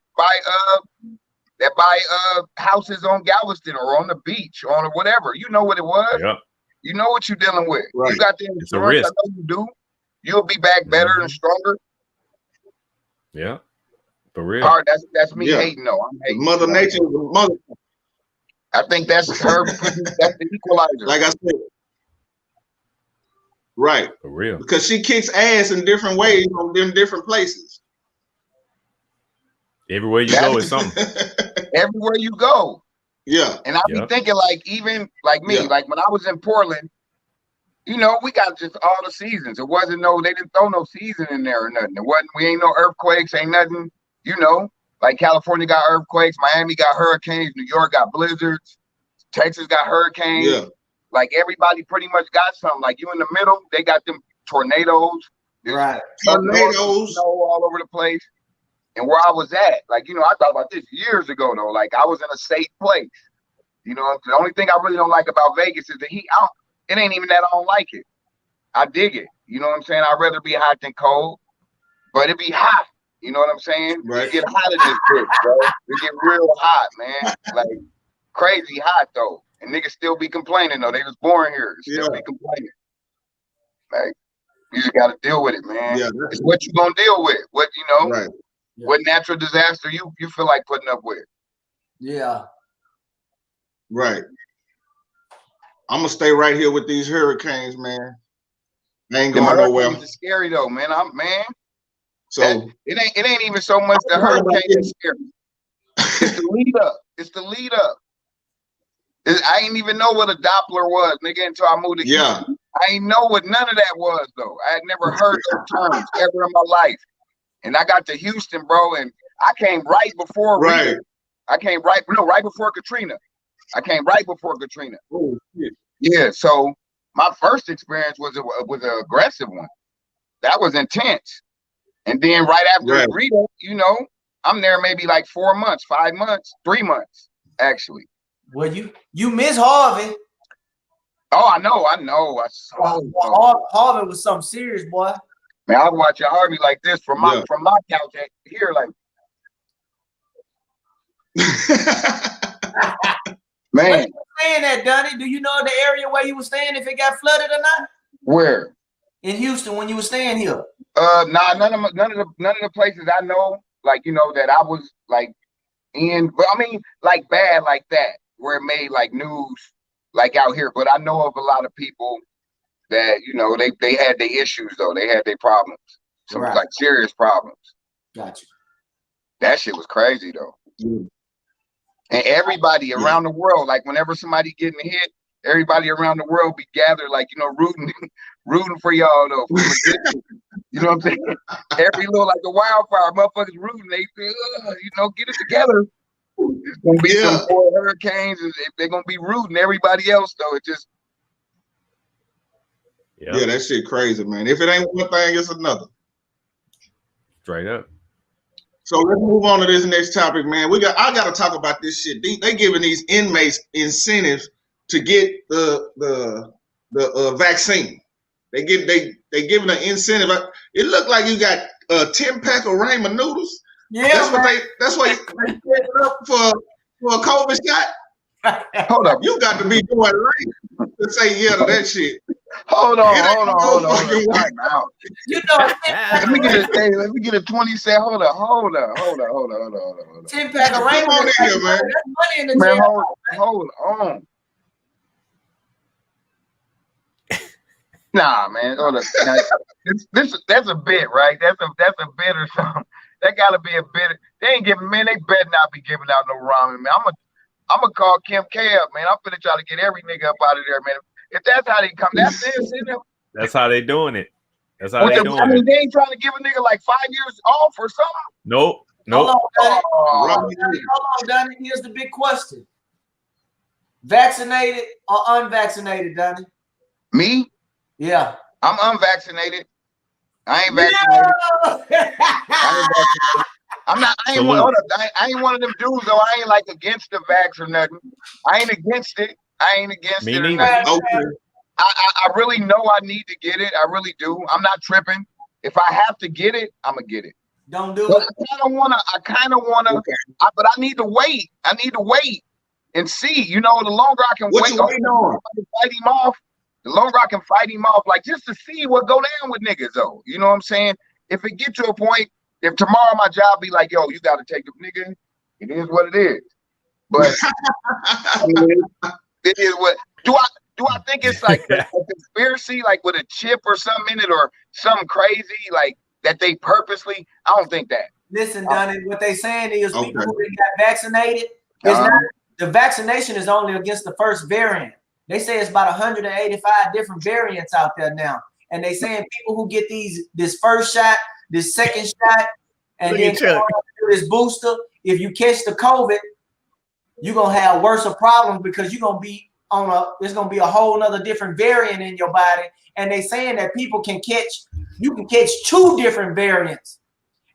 houses on Galveston or on the beach or on whatever. You know what it was. Yep. You know what you're dealing with. Right. You got the insurance. I know you do. You'll be back better and stronger. Yeah. For real. Hard, that's me hating though. I'm hating. Mother Nature is a mother. I think that's her. That's the equalizer. Like I said. Right. For real. Because she kicks ass in different ways on them different places. Everywhere you go is something. Everywhere you go. Yeah. And I be thinking like, even like me, like when I was in Portland, you know, we got just all the seasons. It wasn't they didn't throw no season in there or nothing. We ain't no earthquakes, ain't nothing, you know, like California got earthquakes, Miami got hurricanes, New York got blizzards, Texas got hurricanes. Yeah. Like everybody pretty much got something. Like you in the middle, they got them tornadoes. Right. Tornadoes. Snow all over the place. And where I was at, like, you know, I thought about this years ago though. Like I was in a safe place. You know, the only thing I really don't like about Vegas is the heat. It ain't even that I don't like it. I dig it. You know what I'm saying? I'd rather be hot than cold. But it be hot. You know what I'm saying? Right. It get hot in this bitch, bro. It get real hot, man. Like crazy hot though. And niggas still be complaining though. They was born here. Still be complaining. Like, you just gotta deal with it, man. Yeah, it's what you gonna deal with. What, you know, right. What natural disaster you feel like putting up with. Yeah. Right. I'm gonna stay right here with these hurricanes, man. They ain't going nowhere. It's scary though, man. So it ain't even so much the hurricane is scary. It's the lead up. It's the lead up. I ain't even know what a Doppler was, nigga, until I moved to Houston. I ain't know what none of that was though. I had never heard those terms ever in my life. And I got to Houston, bro, and I came right before Rita. I came right before Katrina. I came right before Katrina. Oh, shit. Yeah, so my first experience was an aggressive one. That was intense. And then right after Rita, you know, I'm there maybe like 4 months, 5 months, 3 months, actually. Well, you miss Harvey. Oh, I know. Harvey was something serious, boy. Man, I was watching Harvey like this from my couch here, like. Man. Where you staying at, Donnie? Do you know the area where you were staying, if it got flooded or not? Where? In Houston, when you were staying here. Nah, none of the places I know, like, you know, that I was like in, but I mean, like bad like that, where it made like news, like out here. But I know of a lot of people that, you know, they had their issues though. They had their problems, some like serious problems. Gotcha. That shit was crazy though. And everybody around the world, like whenever somebody getting hit, everybody around the world be gathered, like, you know, rooting for y'all though. You know what I'm saying? Every little, like a wildfire, motherfuckers rooting. They say, you know, get it together. It's gonna be some more hurricanes. They're gonna be rooting everybody else though. It just that shit crazy, man. If it ain't one thing, it's another. Straight up. So let's move on to this next topic, man. I gotta talk about this shit. They giving these inmates incentives to get the vaccine. They giving an incentive. It looked like you got a 10-pack of ramen noodles. Yeah, that's why they set it up for a COVID shot. Hold up, you got to be doing right to say yeah to that shit. Hold on. Time out. You know, let me get a 20 cent. Hold on. 10-pack of ramen. Come on in here, man. That's money in the Man, jail. hold on. Nah, man. Hold up. That's a bit, right? That's a bit or something. that gotta be a bit. They ain't giving, man. They better not be giving out no ramen, man. I'm gonna call Kim K up, man. I'm finna try to get every nigga up out of there, man. If that's how they come, that's it. See them. That's how they doing it. That's how Well, they I doing mean, it. they ain't trying to give a nigga like 5 years off or something. Nope. Hold Nope. on, Donnie. Oh, Hold on, Donnie. Here's the big question: vaccinated or unvaccinated, Donnie? me? Yeah. I'm unvaccinated. I ain't vaccinated. I ain't vaccinated. I'm not. I ain't, Salute. hold up, I ain't one of them dudes though. I ain't like against the vax or nothing. I ain't against it. I ain't against Me it or neither. nothing. Okay. I really know I need to get it. I really do. I'm not tripping. If I have to get it, I'm gonna get it. Don't do But it. I kind of wanna. Okay. But I need to wait. I need to wait and see. You know, the longer I can What wait, you waiting on? fight him off. The longer I can fight him off, like just to see what go down with niggas, though. You know what I'm saying? If it get to a point, if tomorrow my job be like, yo, you got to take the nigga, it is what it is. But I mean, it is what. Do I think it's like a conspiracy, like with a chip or something in it, or something crazy, like that they purposely? I don't think that. Listen, Donnie. What they saying is Okay. people who got vaccinated. It's not the vaccination is only against the first variant. They say it's about 185 different variants out there now, and they saying people who get this first shot, this second shot, and Look then at Chuck. this booster, if you catch the COVID, you're gonna have worse problems because you're gonna be there's gonna be a whole nother different variant in your body. And they saying that you can catch 2 different variants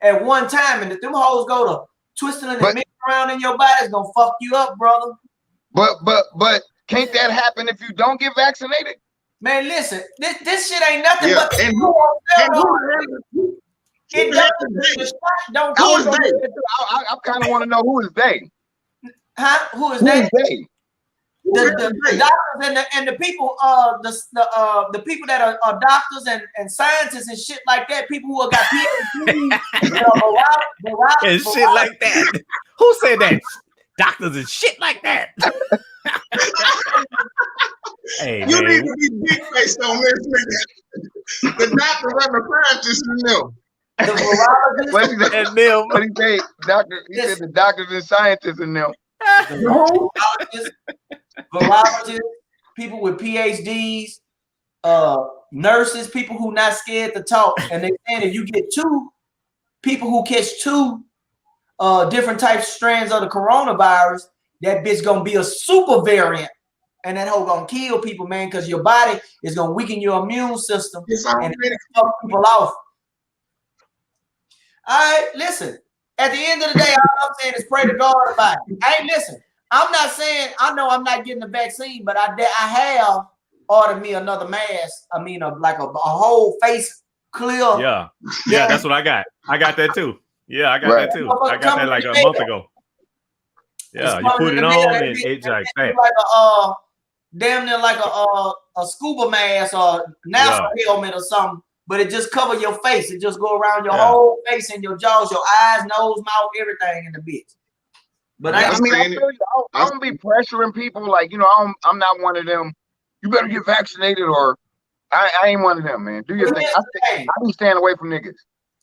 at one time, and if them hoes go to twisting and mixing around in your body, it's gonna fuck you up, brother. But can't that happen if you don't get vaccinated? Man, listen, this shit ain't nothing Yeah, but and it don't I Who kill is you. they? I kind of want to know who is they. Huh? Who is Who that? is they? The doctors and the people, the people that are doctors and scientists and shit like that, people who have got PhDs, And shit like that. Who said that? Doctors and shit like that. Hey, You man. need to be big faced on this nigga. The doctor and the scientist in them. the What he say? And them. What he say? Doctor. He said the doctors and scientists in them. virologists, people with PhDs, nurses, people who not scared to talk, and they saying if you get 2 people who catch 2 different types of strands of the coronavirus, that bitch gonna be a super variant, and that hoe gonna kill people, man, because your body is gonna weaken your immune system and fuck people off. All right, listen. At the end of the day, all I'm saying is pray to God about it. Hey, listen. I'm not saying I know I'm not getting the vaccine, but I have ordered me another mask. I mean, like a whole face clear. Yeah, that's what I got. I got that too. Yeah, I got Right. that too. I got that like a month ago. Yeah, you put it on and it's like that. Like a damn near like a scuba mask or NASA helmet or something, but it just cover your face. It just go around your whole face and your jaws, your eyes, nose, mouth, everything in the bitch. But I mean, I feel you. I don't be pressuring people. Like, you know, I'm not one of them. You better get vaccinated, or I ain't one of them, man. Do your thing. I be staying away from niggas.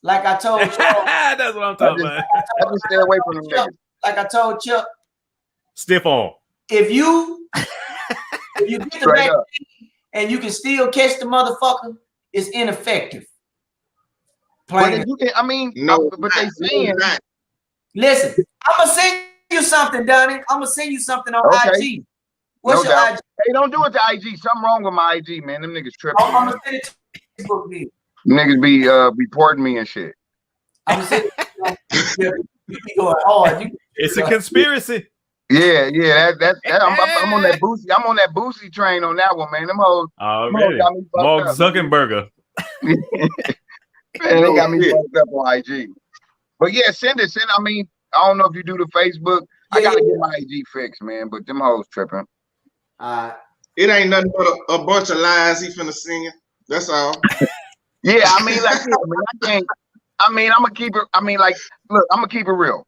Like I told Chuck, that's what I'm talking about. I just stay away from them niggas. Like I told Chuck, Stiff on. if you get the vaccine and you can still catch the motherfucker, it's ineffective. But if you can, I mean, but they saying. Listen, I'm gonna send you something, Donnie. I'm gonna send you something on IG. What's your IG? Hey, don't do it to IG. Something wrong with my IG, man. Them niggas tripping. I'm gonna send it to Facebook. Then. Niggas be reporting me and shit. I'm gonna send it. You be going hard. It's a conspiracy. Yeah. I'm on that Boosie. I'm on that Boosie train on that one, man. Them hoes. Already. Mark Zuckerberg. Man, they got me fucked up on IG. But yeah, send it. I mean, I don't know if you do the Facebook. I gotta get my IG fixed, man. But them hoes tripping. It ain't nothing but a bunch of lies he finna sing. That's all. Yeah, I mean, like, I'm gonna keep it. I mean, like, look, I'm gonna keep it real.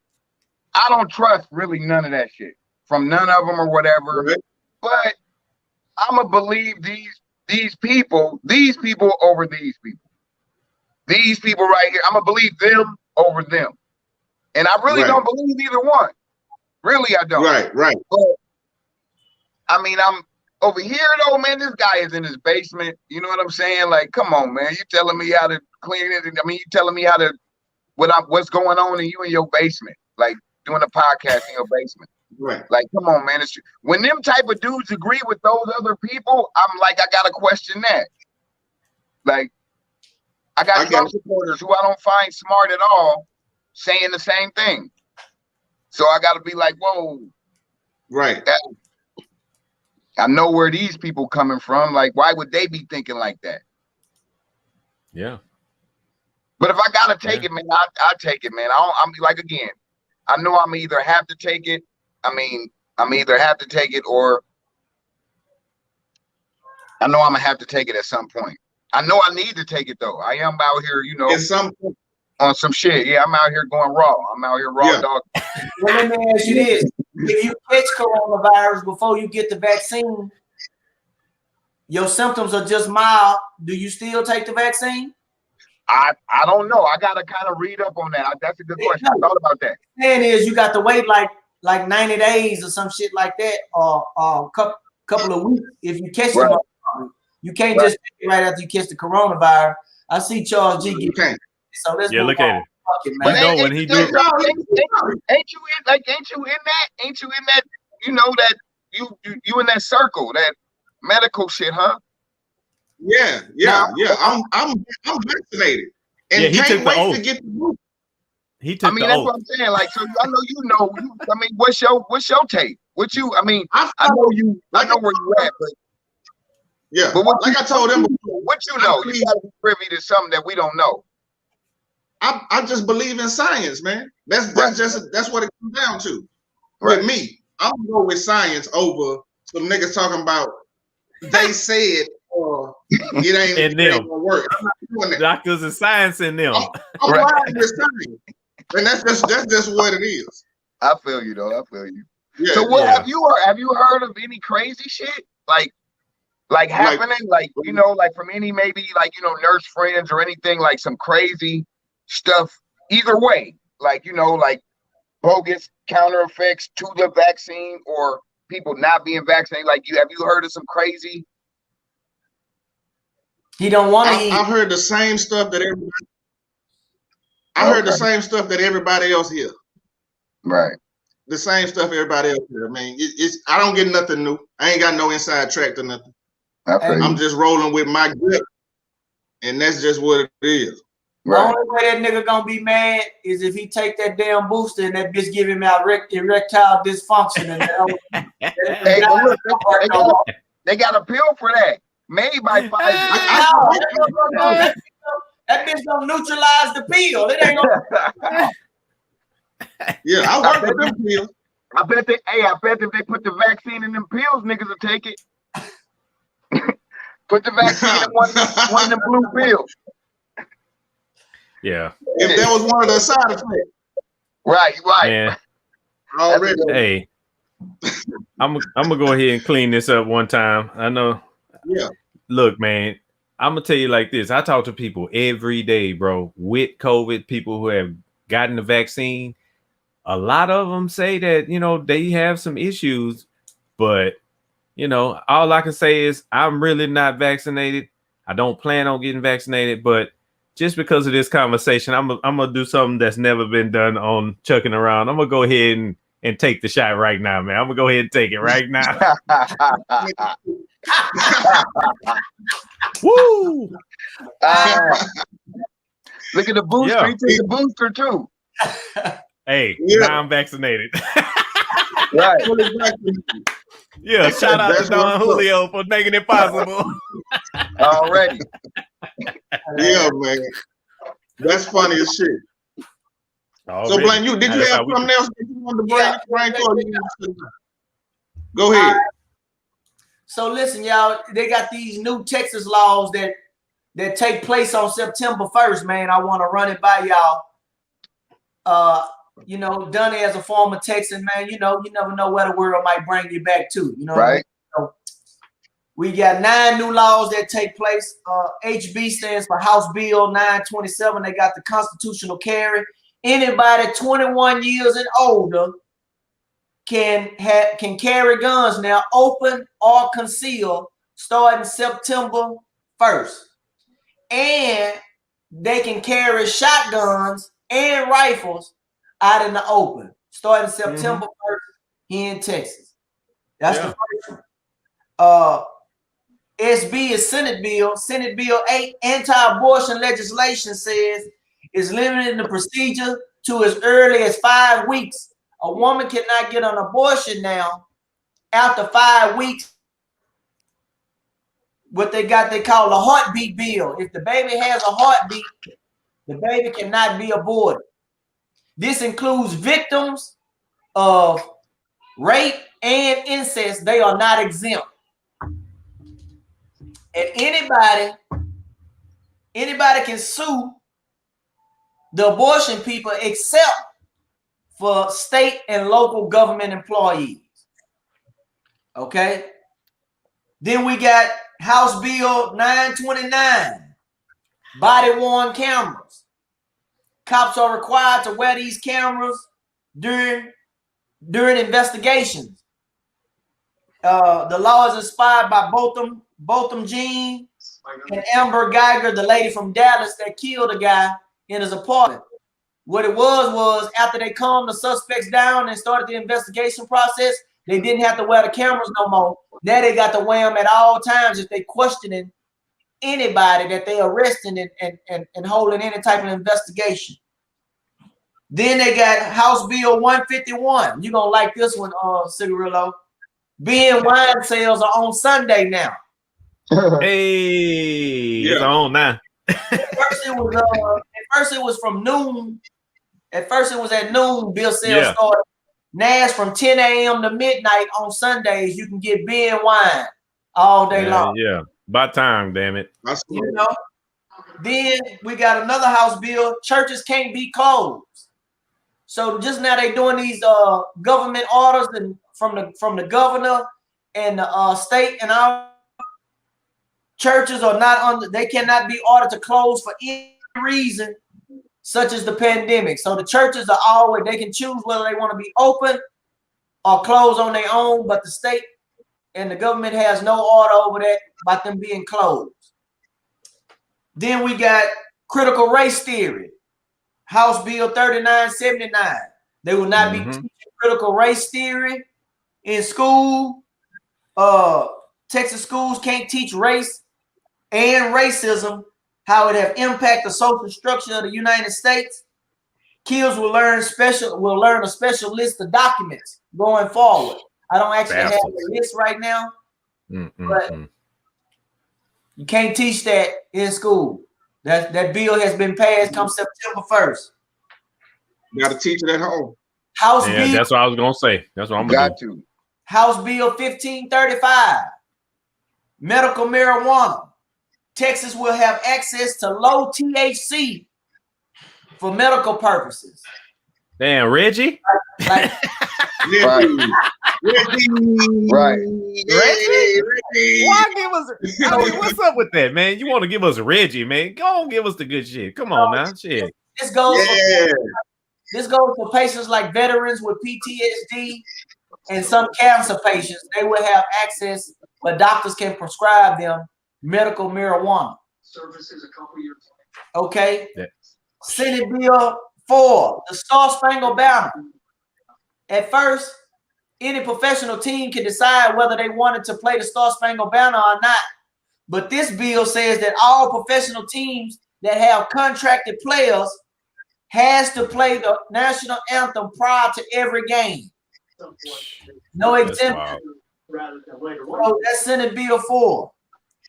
I don't trust really none of that shit from none of them or whatever. Right. But I'm gonna believe these people over these people. These people right here, I'm gonna believe them over them. And I really don't believe either one. Really, I don't. Right. But I mean, I'm over here though, man. This guy is in his basement. You know what I'm saying? Like, come on, man. You telling me how to clean it? I mean, you telling me how to what's going on in your basement? Like doing a podcast in your basement. Right. Like, come on, man. It's when them type of dudes agree with those other people, I'm like, I gotta question that. Like, I got Trump supporters who I don't find smart at all saying the same thing. So I gotta be like, whoa. Right. I know where these people coming from. Like, why would they be thinking like that? Yeah. But if I gotta take it, man, I take it, man. I'm like, again, I know I'm either have to take it. I mean, I'm either have to take it or I know I'm gonna have to take it at some point. I know I need to take it though. I am out here, you know, on some shit. Yeah, I'm out here going raw. I'm out here raw dog. Well, let me ask you this: if you catch coronavirus before you get the vaccine, your symptoms are just mild. Do you still take the vaccine? I don't know. I gotta kind of read up on that. That's a good question. I thought about that. And is you got to wait like 90 days or some shit like that, or couple of weeks if you catch them. You can't just take it right after you catch the coronavirus. I see Charles G. So let's look at it. But when he do, ain't you in that? You know that you in that circle, that medical shit, huh? Yeah. I'm vaccinated, and can't wait to get the boost. He took that's what I'm saying. Like, so I know I mean, what's your take? What you? I mean, I know you. I know where you at, but yeah. But like I told them, what you know, you gotta be privy to something that we don't know. I just believe in science, man. That's what it comes down to. With me, I'm gonna go with science over some niggas talking about they said or it ain't gonna work. I'm not doing that. Doctors and science in them. I'm riding with science, and that's just what it is. I feel you though. I feel you. Yeah, so what have you heard of any crazy shit like happening, like you know, like from any maybe like, you know, nurse friends or anything, like some crazy stuff either way, like, you know, like bogus counter effects to the vaccine or people not being vaccinated? Like, have you heard of some crazy? He don't want to eat. I heard the same stuff that everybody. I heard the same stuff that everybody else hear. Right. The same stuff everybody else hear. I mean, I don't get nothing new. I ain't got no inside track or nothing. I'm just rolling with my gut, and that's just what it is. The only way that nigga gonna be mad is if he take that damn booster and that bitch give him erectile dysfunction. And they got a pill for that, made by Pfizer. That bitch gonna neutralize the pill. It ain't gonna. Yeah, I work with them pills. I bet if they put the vaccine in them pills, niggas will take it. Put the vaccine in one of them blue pills. Yeah. If that was one of the side effects. Right. Man. Already. Hey, I'm gonna go ahead and clean this up one time. I know. Yeah. Look, man, I'm gonna tell you like this. I talk to people every day, bro, with COVID, people who have gotten the vaccine. A lot of them say that, you know, they have some issues, but you know, all I can say is I'm really not vaccinated. I don't plan on getting vaccinated, but just because of this conversation, I'm gonna do something that's never been done on Chucking Around. I'm gonna go ahead and take the shot right now, man. I'm gonna go ahead and take it right now. Woo! Look at the booster. Yeah. He took the booster too. Hey, now I'm vaccinated. Right. Yeah, shout out to Don Julio for making it possible. Already. Yeah, man. That's funny as shit. So, Blaine, did you have something else that you wanted to bring to? Go ahead. So listen, y'all, they got these new Texas laws that take place on September 1st, man. I want to run it by y'all. You know, done as a former Texan, man, you know, you never know where the world might bring you back to, you know. Right. So we got 9 new laws that take place. HB stands for House Bill 927. They got the constitutional carry. anybody 21 years and older can carry guns now, open or concealed, starting September 1st. And they can carry shotguns and rifles out in the open, starting September 1st here in Texas. That's the first one. SB is Senate Bill. Senate Bill 8, anti-abortion legislation says is limiting the procedure to as early as 5 weeks. A woman cannot get an abortion now after 5 weeks. What they call a heartbeat bill. If the baby has a heartbeat, the baby cannot be aborted. This includes victims of rape and incest. They are not exempt. And anybody can sue the abortion people except for state and local government employees. Okay. Then we got House Bill 929, body-worn cameras. Cops are required to wear these cameras during investigations. The law is inspired by Botham Jean and Amber Geiger, the lady from Dallas that killed a guy in his apartment. What it was after they calmed the suspects down and started the investigation process, they didn't have to wear the cameras no more. Now they got to wear them at all times if they questioning anybody that they arresting and holding any type of investigation. Then they got House Bill 151. You're going to like this one, Cigarillo. Beer and wine sales are on Sunday now. Hey, it's on now. At first it was from noon. At first it was at noon. Beer sales started. Now it's from 10 a.m. to midnight on Sundays. You can get beer and wine all day long. Yeah, by time, damn it. You know. Then we got another House bill. Churches can't be closed. So just now they doing these government orders and from the governor and the state, and our churches are not under. They cannot be ordered to close for any reason, such as the pandemic. So the churches are always, they can choose whether they want to be open or close on their own, but the state and the government has no order over that about them being closed. Then we got critical race theory. House Bill 3979. They will not be teaching critical race theory in school. Texas schools can't teach race and racism, how it have impacted the social structure of the United States. Kids will learn a special list of documents going forward. I don't actually have the list right now, but you can't teach that in school. That bill has been passed come September 1st. You got to teach it at home. House Bill, that's what I was gonna say. That's what I'm gonna do. House Bill 1535, medical marijuana. Texas will have access to low THC for medical purposes. Damn, Reggie. Right. Why give us? I mean, what's up with that, man? You want to give us Reggie, man? Go on, give us the good shit. Come on, man. Shit. This goes for patients like veterans with PTSD and some cancer patients. They will have access, but doctors can prescribe them medical marijuana. Services a couple years. Okay. Yeah. Senate Bill 4, the Star Spangled Banner. At first, any professional team can decide whether they wanted to play the Star Spangled Banner or not. But this bill says that all professional teams that have contracted players has to play the national anthem prior to every game. No exemption. So that's Senate Bill 4.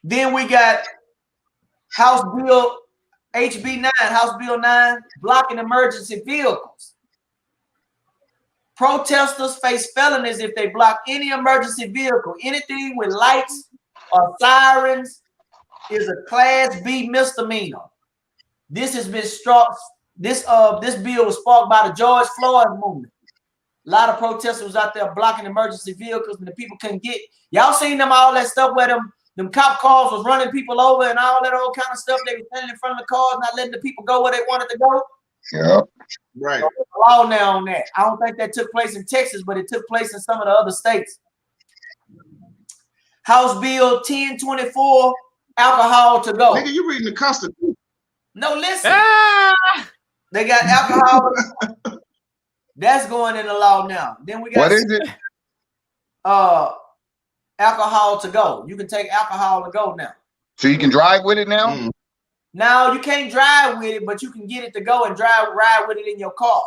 Then we got House Bill HB 9, House Bill 9, blocking emergency vehicles. Protesters face felonies if they block any emergency vehicle. Anything with lights or sirens is a Class B misdemeanor. This has been struck. This bill was sparked by the George Floyd movement. A lot of protesters was out there blocking emergency vehicles, and the people couldn't get. Y'all seen them all that stuff where them cop cars was running people over and all that old kind of stuff. They were standing in front of the cars, not letting the people go where they wanted to go. Yeah. Right. So there's a law now on that. I don't think that took place in Texas, but it took place in some of the other states. House Bill 1024, alcohol to go. Nigga, you reading the Constitution. No, listen. Ah! They got alcohol. That's going in the law now. Then we got What is it? Alcohol to go. You can take alcohol to go now. So you can drive with it now? Mm. Now you can't drive with it, but you can get it to go and ride with it in your car.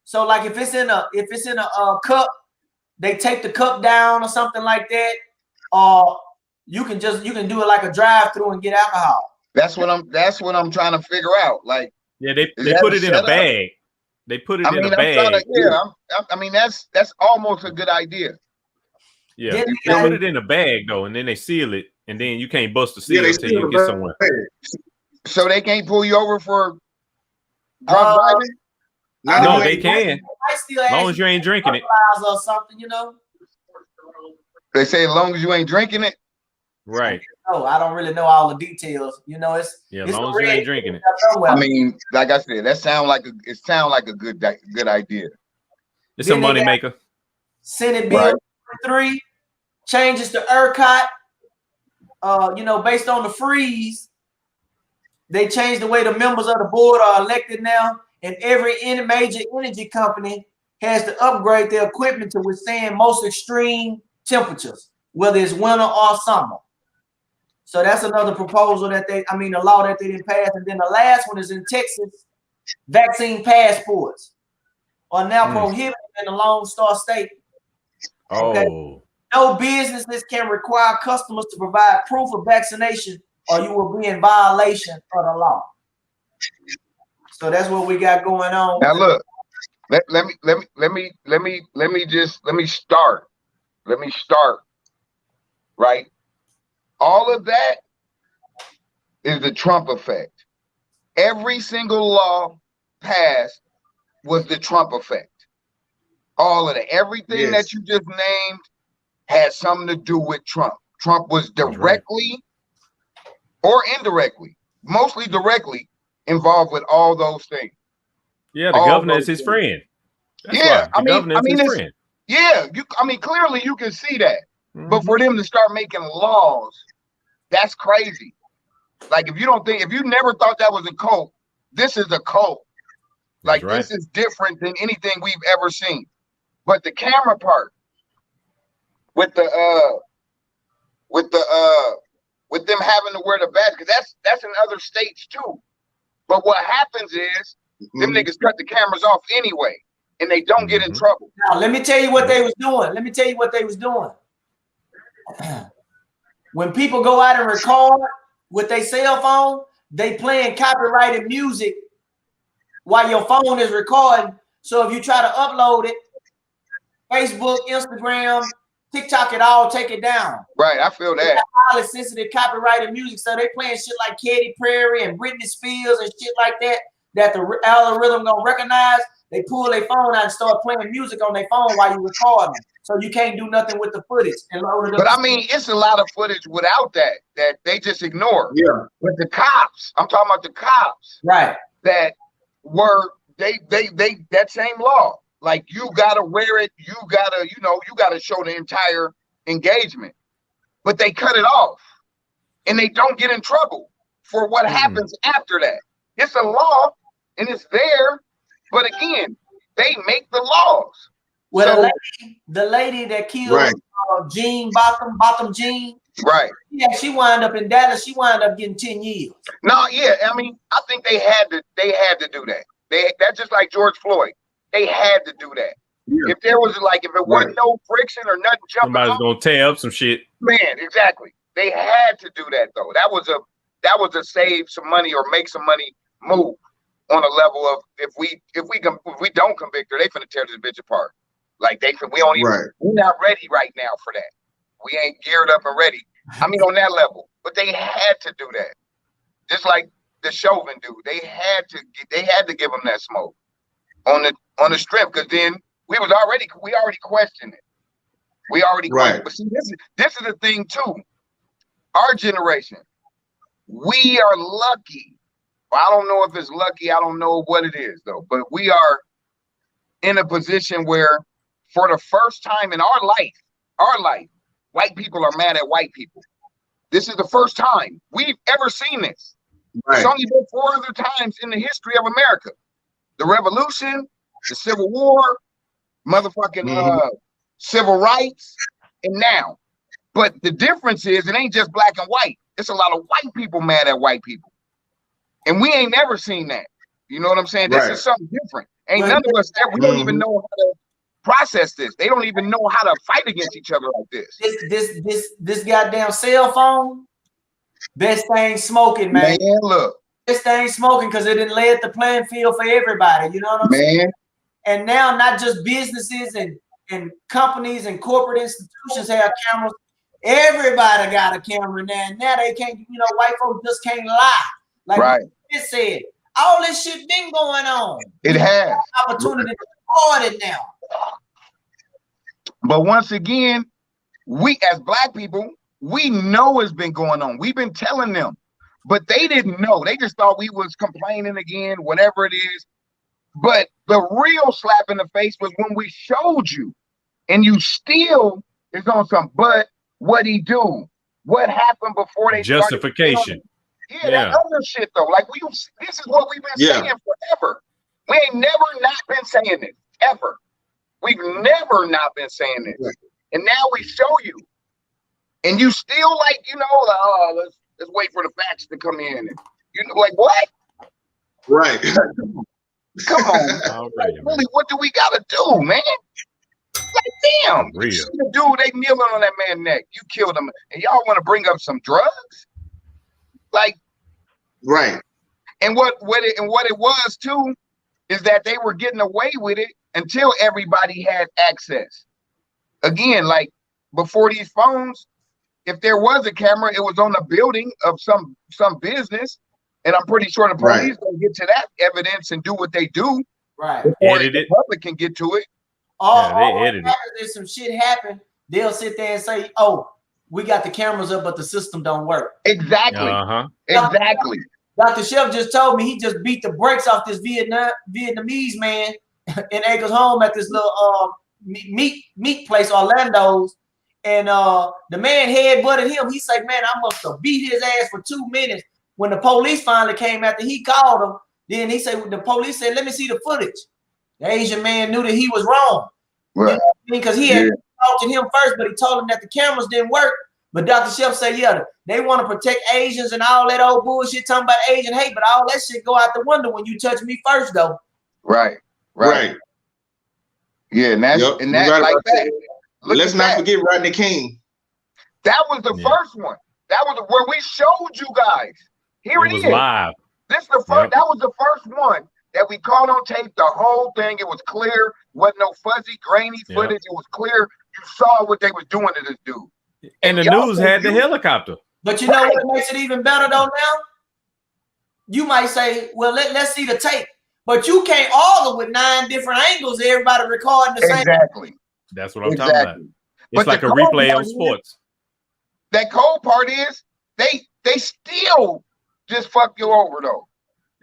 So like if it's in a cup, they take the cup down or something like that. Or you can do it like a drive-through and get alcohol. That's what I'm trying to figure out. Like, Yeah, they that put a it in a setup? bag. They put it in a I'm trying bag. to, I mean, that's almost a good idea. Yeah, Then they put it in a bag though, and then they seal it, and then you can't bust the seal Yeah, they until you seal get it. somewhere. So they can't pull you over for drunk driving? Not No, if they you can, I still as long as you ain't drinking it. or something, you know. They say as long as you ain't drinking it. Right. No, I don't really know all the details. You know, As long as you ain't drinking it. I mean, like I said, it sound like a good idea. It's a Then they money got- maker. Senate Bill Right. 3 changes to ERCOT. Based on the freeze, they changed the way the members of the board are elected now, and every major energy company has to upgrade their equipment to withstand most extreme temperatures, whether it's winter or summer. So that's another proposal a law that they didn't pass. And then the last one is in Texas. Vaccine passports are now prohibited in the Lone Star State. Okay. Oh, No businesses can require customers to provide proof of vaccination, or you will be in violation of the law. So that's what we got going on. Now look, let me start. Right. All of that is the Trump effect. Every single law passed was the Trump effect. All of it. Everything that you just named had something to do with Trump. Trump was directly or indirectly, mostly directly, involved with all those things. yeah. The governor is his friend. That's why. The governor is his friend. Yeah, clearly you can see that. But for them to start making laws, that's crazy. Like if you never thought that was a cult, this is a cult. Like this is different than anything we've ever seen. But the camera part with them having to wear the badge, because that's in other states too. But what happens is them niggas cut the cameras off anyway, and they don't get in trouble. Now let me tell you what they was doing. When people go out and record with their cell phone, they playing copyrighted music while your phone is recording. So if you try to upload it, Facebook, Instagram, TikTok, it all take it down. Right, I feel that. Highly sensitive copyrighted music, so they playing shit like Katy Perry and Britney Spears and shit like that the algorithm gonna recognize. They pull their phone out and start playing music on their phone while you recording. So you can't do nothing with the footage. But I mean, it's a lot of footage without that they just ignore. Yeah. But the cops, I'm talking about the cops, right? That were they that same law. Like you gotta wear it, you gotta show the entire engagement. But they cut it off, and they don't get in trouble for what happens after that. It's a law, and it's there. But again, they make the laws. Well, so, the lady that killed Jean Bottom Jean. Right. Yeah, she wound up in Dallas. She wound up getting 10 years. No, yeah. I mean, I think they had to do that. That's just like George Floyd. They had to do that. Yeah. If there was if it wasn't no friction or nothing jumping, somebody's gonna tear up some shit. Man, exactly. They had to do that though. That was a save some money or make some money move on a level of if we don't convict her, they finna tear this bitch apart. Like we're not ready right now for that. We ain't geared up and ready. I mean, on that level, but they had to do that. Just like the Chauvin dude, they had to give him that smoke on the strip, because then we already questioned it. We already questioned. But see, this is the thing too. Our generation, we are lucky I don't know if it's lucky. I don't know what it is though, but we are in a position where, for the first time in our life, white people are mad at white people. This is the first time we've ever seen this. Right. It's only been 4 other times in the history of America: the Revolution, the Civil War, motherfucking civil rights, and now. But the difference is, it ain't just black and white. It's a lot of white people mad at white people, and we ain't never seen that. You know what I'm saying? This is something different. Ain't none of us ever. We don't even know how to process this. They don't even know how to fight against each other like this. This goddamn cell phone, best thing smoking, man. Man, look. Best thing smoking because it didn't lay the playing field for everybody. You know what I'm saying? And now not just businesses and companies and corporate institutions have cameras. Everybody got a camera now. Now they can't, white folks just can't lie. Like it said, all this shit been going on. It has. Opportunity to record it now. But once again, we as black people, we know it's been going on. We've been telling them, but they didn't know. They just thought we was complaining again, whatever it is. But the real slap in the face was when we showed you, and you still is on some. But what he do? What happened before they justification? That other shit though. Like this is what we've been saying forever. We ain't never not been saying this ever. We've never not been saying this, and now we show you, and you still like let's wait for the facts to come in. And, like what? Right. Come on. Like, really, what do we gotta do, man? Like, damn. You see the dude, they kneeling on that man's neck. You killed him, and y'all want to bring up some drugs? Like, right. And what it was too is that they were getting away with it until everybody had access. Again, like before these phones, if there was a camera, it was on the building of some business, and I'm pretty sure the police will get to that evidence and do what they do. Right. Before the public can get to it. They edited it. If some shit happen, they'll sit there and say, "Oh, we got the cameras up, but the system don't work." Exactly. Exactly. Dr. Chef just told me he just beat the brakes off this Vietnamese man in Acres Home at this little meat place, Orlando's, and the man head-butted him. He said, "Man, I must have beat his ass for 2 minutes." When the police finally came after he called him, then he said, the police said, "Let me see the footage." The Asian man knew that he was wrong. Right. Because he had talked to him first, but he told him that the cameras didn't work. But Dr. Chef said, yeah, they want to protect Asians and all that old bullshit talking about Asian hate, but all that shit go out the window when you touch me first, though. Right. Yeah, and that's like that. Let's not forget Rodney King. That was the first one. That was where we showed you guys. Here it is. Live. This is the first. That was the first one that we caught on tape. The whole thing. It was clear. Wasn't no fuzzy, grainy footage. It was clear. You saw what they was doing to this dude. And the news had the helicopter. But you know what makes it even better though now? You might say, well, let's see the tape. But you can't argue with 9 different angles, everybody recording the same. Exactly. That's what I'm talking about. It's like a replay of sports. That cold part is they still just fuck you over though.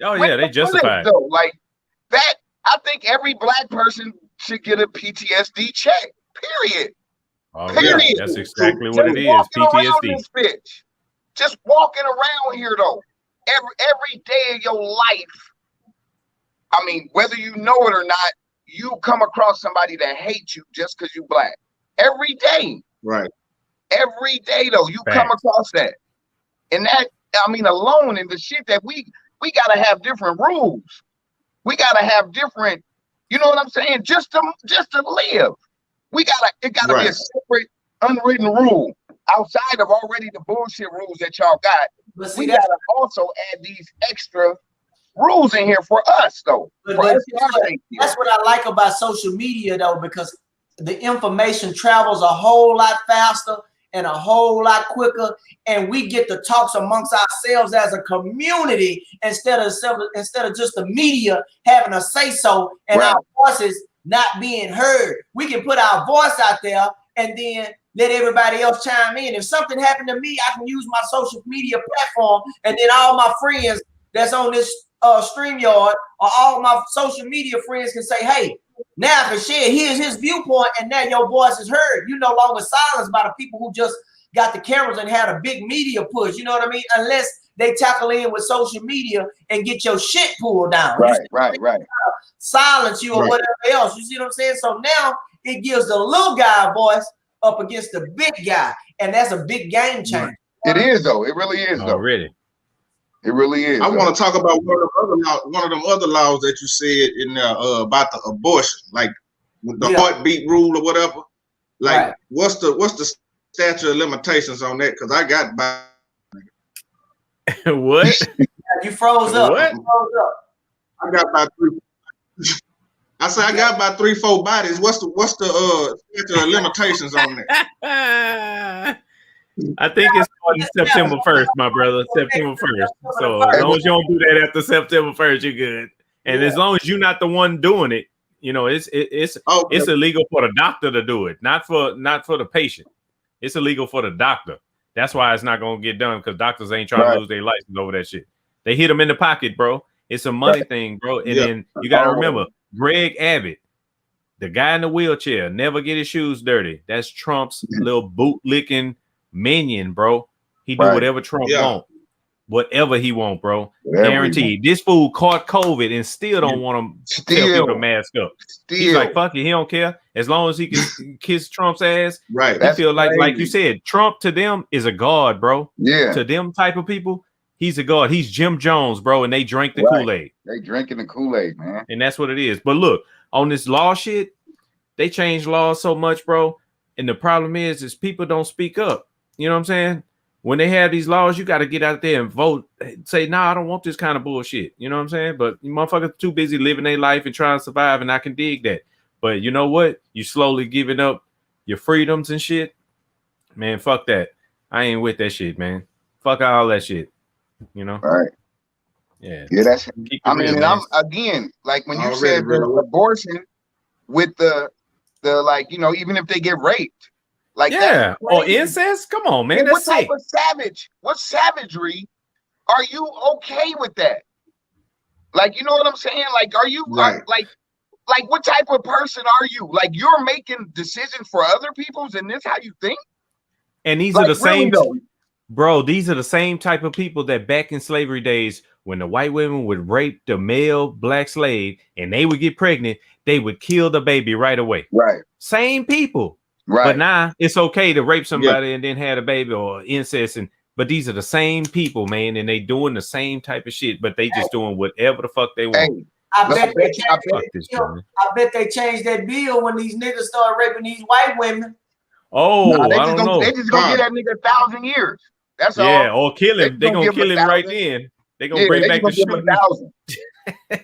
Oh yeah, they justified. Though, like that, I think every black person should get a PTSD check. Period. Oh, period. Yeah, that's exactly what it is. PTSD. Just walking around here though, every day of your life. I mean, whether you know it or not, you come across somebody that hates you just because you black. Every day. Right. Every day though, you come across that. And that, I mean, alone in the shit that we gotta have different rules. We gotta have different, you know what I'm saying? Just to live. It gotta be a separate unwritten rule outside of already the bullshit rules that y'all got. But see, we gotta also add these extra rules in here for us though. That's what I like about social media though, because the information travels a whole lot faster and a whole lot quicker, and we get to talk amongst ourselves as a community instead of just the media having a say so and our voices not being heard. We can put our voice out there and then let everybody else chime in. If something happened to me, I can use my social media platform, and then all my friends that's on this StreamYard, or all my social media friends can say, hey, now I can share, here's his viewpoint, and now your voice is heard. You no longer silenced by the people who just got the cameras and had a big media push. You know what I mean? Unless they tackle in with social media and get your shit pulled down. Right. Silence you or whatever else. You see what I'm saying? So now it gives the little guy a voice up against the big guy, and that's a big game changer. It is though. It really is though. Really. It really is. I want to talk about one of them other laws that you said in there about the abortion, like the heartbeat rule or whatever. Like, what's the statute of limitations on that? Because I got by. What? You froze up. What? You froze up. I got about 3. I said I got about 3-4 bodies. What's the statute of limitations on that? I think it's on September 1st, my brother. September 1st. So as long as you don't do that after September 1st, you're good. And as long as you're not the one doing it, you know, it's illegal for the doctor to do it, not for the patient. It's illegal for the doctor. That's why it's not gonna get done, because doctors ain't trying to lose their license over that shit. They hit them in the pocket, bro. It's a money thing, bro. And then you gotta remember, Greg Abbott, the guy in the wheelchair, never get his shoes dirty. That's Trump's little boot licking minion, bro. He do whatever Trump want, whatever he want, bro. Guaranteed. This fool caught COVID and still don't want to tell people to mask up. He's like, fuck it, he don't care as long as he can kiss Trump's ass. Right. He feel like you said, Trump to them is a god, bro. Yeah. To them type of people, he's a god. He's Jim Jones, bro, and they drink the Kool-Aid. They drinking the Kool-Aid, man. And that's what it is. But look, on this law shit, they changed laws so much, bro. And the problem is people don't speak up. You know what I'm saying? When they have these laws, you got to get out there and vote. Say, nah, I don't want this kind of bullshit. You know what I'm saying? But you motherfuckers too busy living their life and trying to survive, and I can dig that. But you know what? You slowly giving up your freedoms and shit. Man, fuck that. I ain't with that shit, man. Fuck all that shit. You know? Right. Yeah. Yeah, that's. I mean, real, and I'm again, like when you said the abortion with the like, you know, even if they get raped. Like or incest. Come on, man. That's what type of savage? What savagery are you okay with that? Like, you know what I'm saying? Like, are you like what type of person are you? Like, you're making decisions for other people's, and this how you think? And these are the same, bro. These are the same type of people that back in slavery days, when the white women would rape the male black slave and they would get pregnant, they would kill the baby right away. Right. Same people. Right. But now it's okay to rape somebody and then have a baby or incest. But these are the same people, man, and they doing the same type of shit, but they just doing whatever the fuck they want. Hey, I bet they changed that bill when these niggas started raping these white women. Oh, I don't know. They just gonna get that nigga 1,000 years. That's all. Yeah, or kill him. They gonna kill him right then. They gonna bring back the shooting.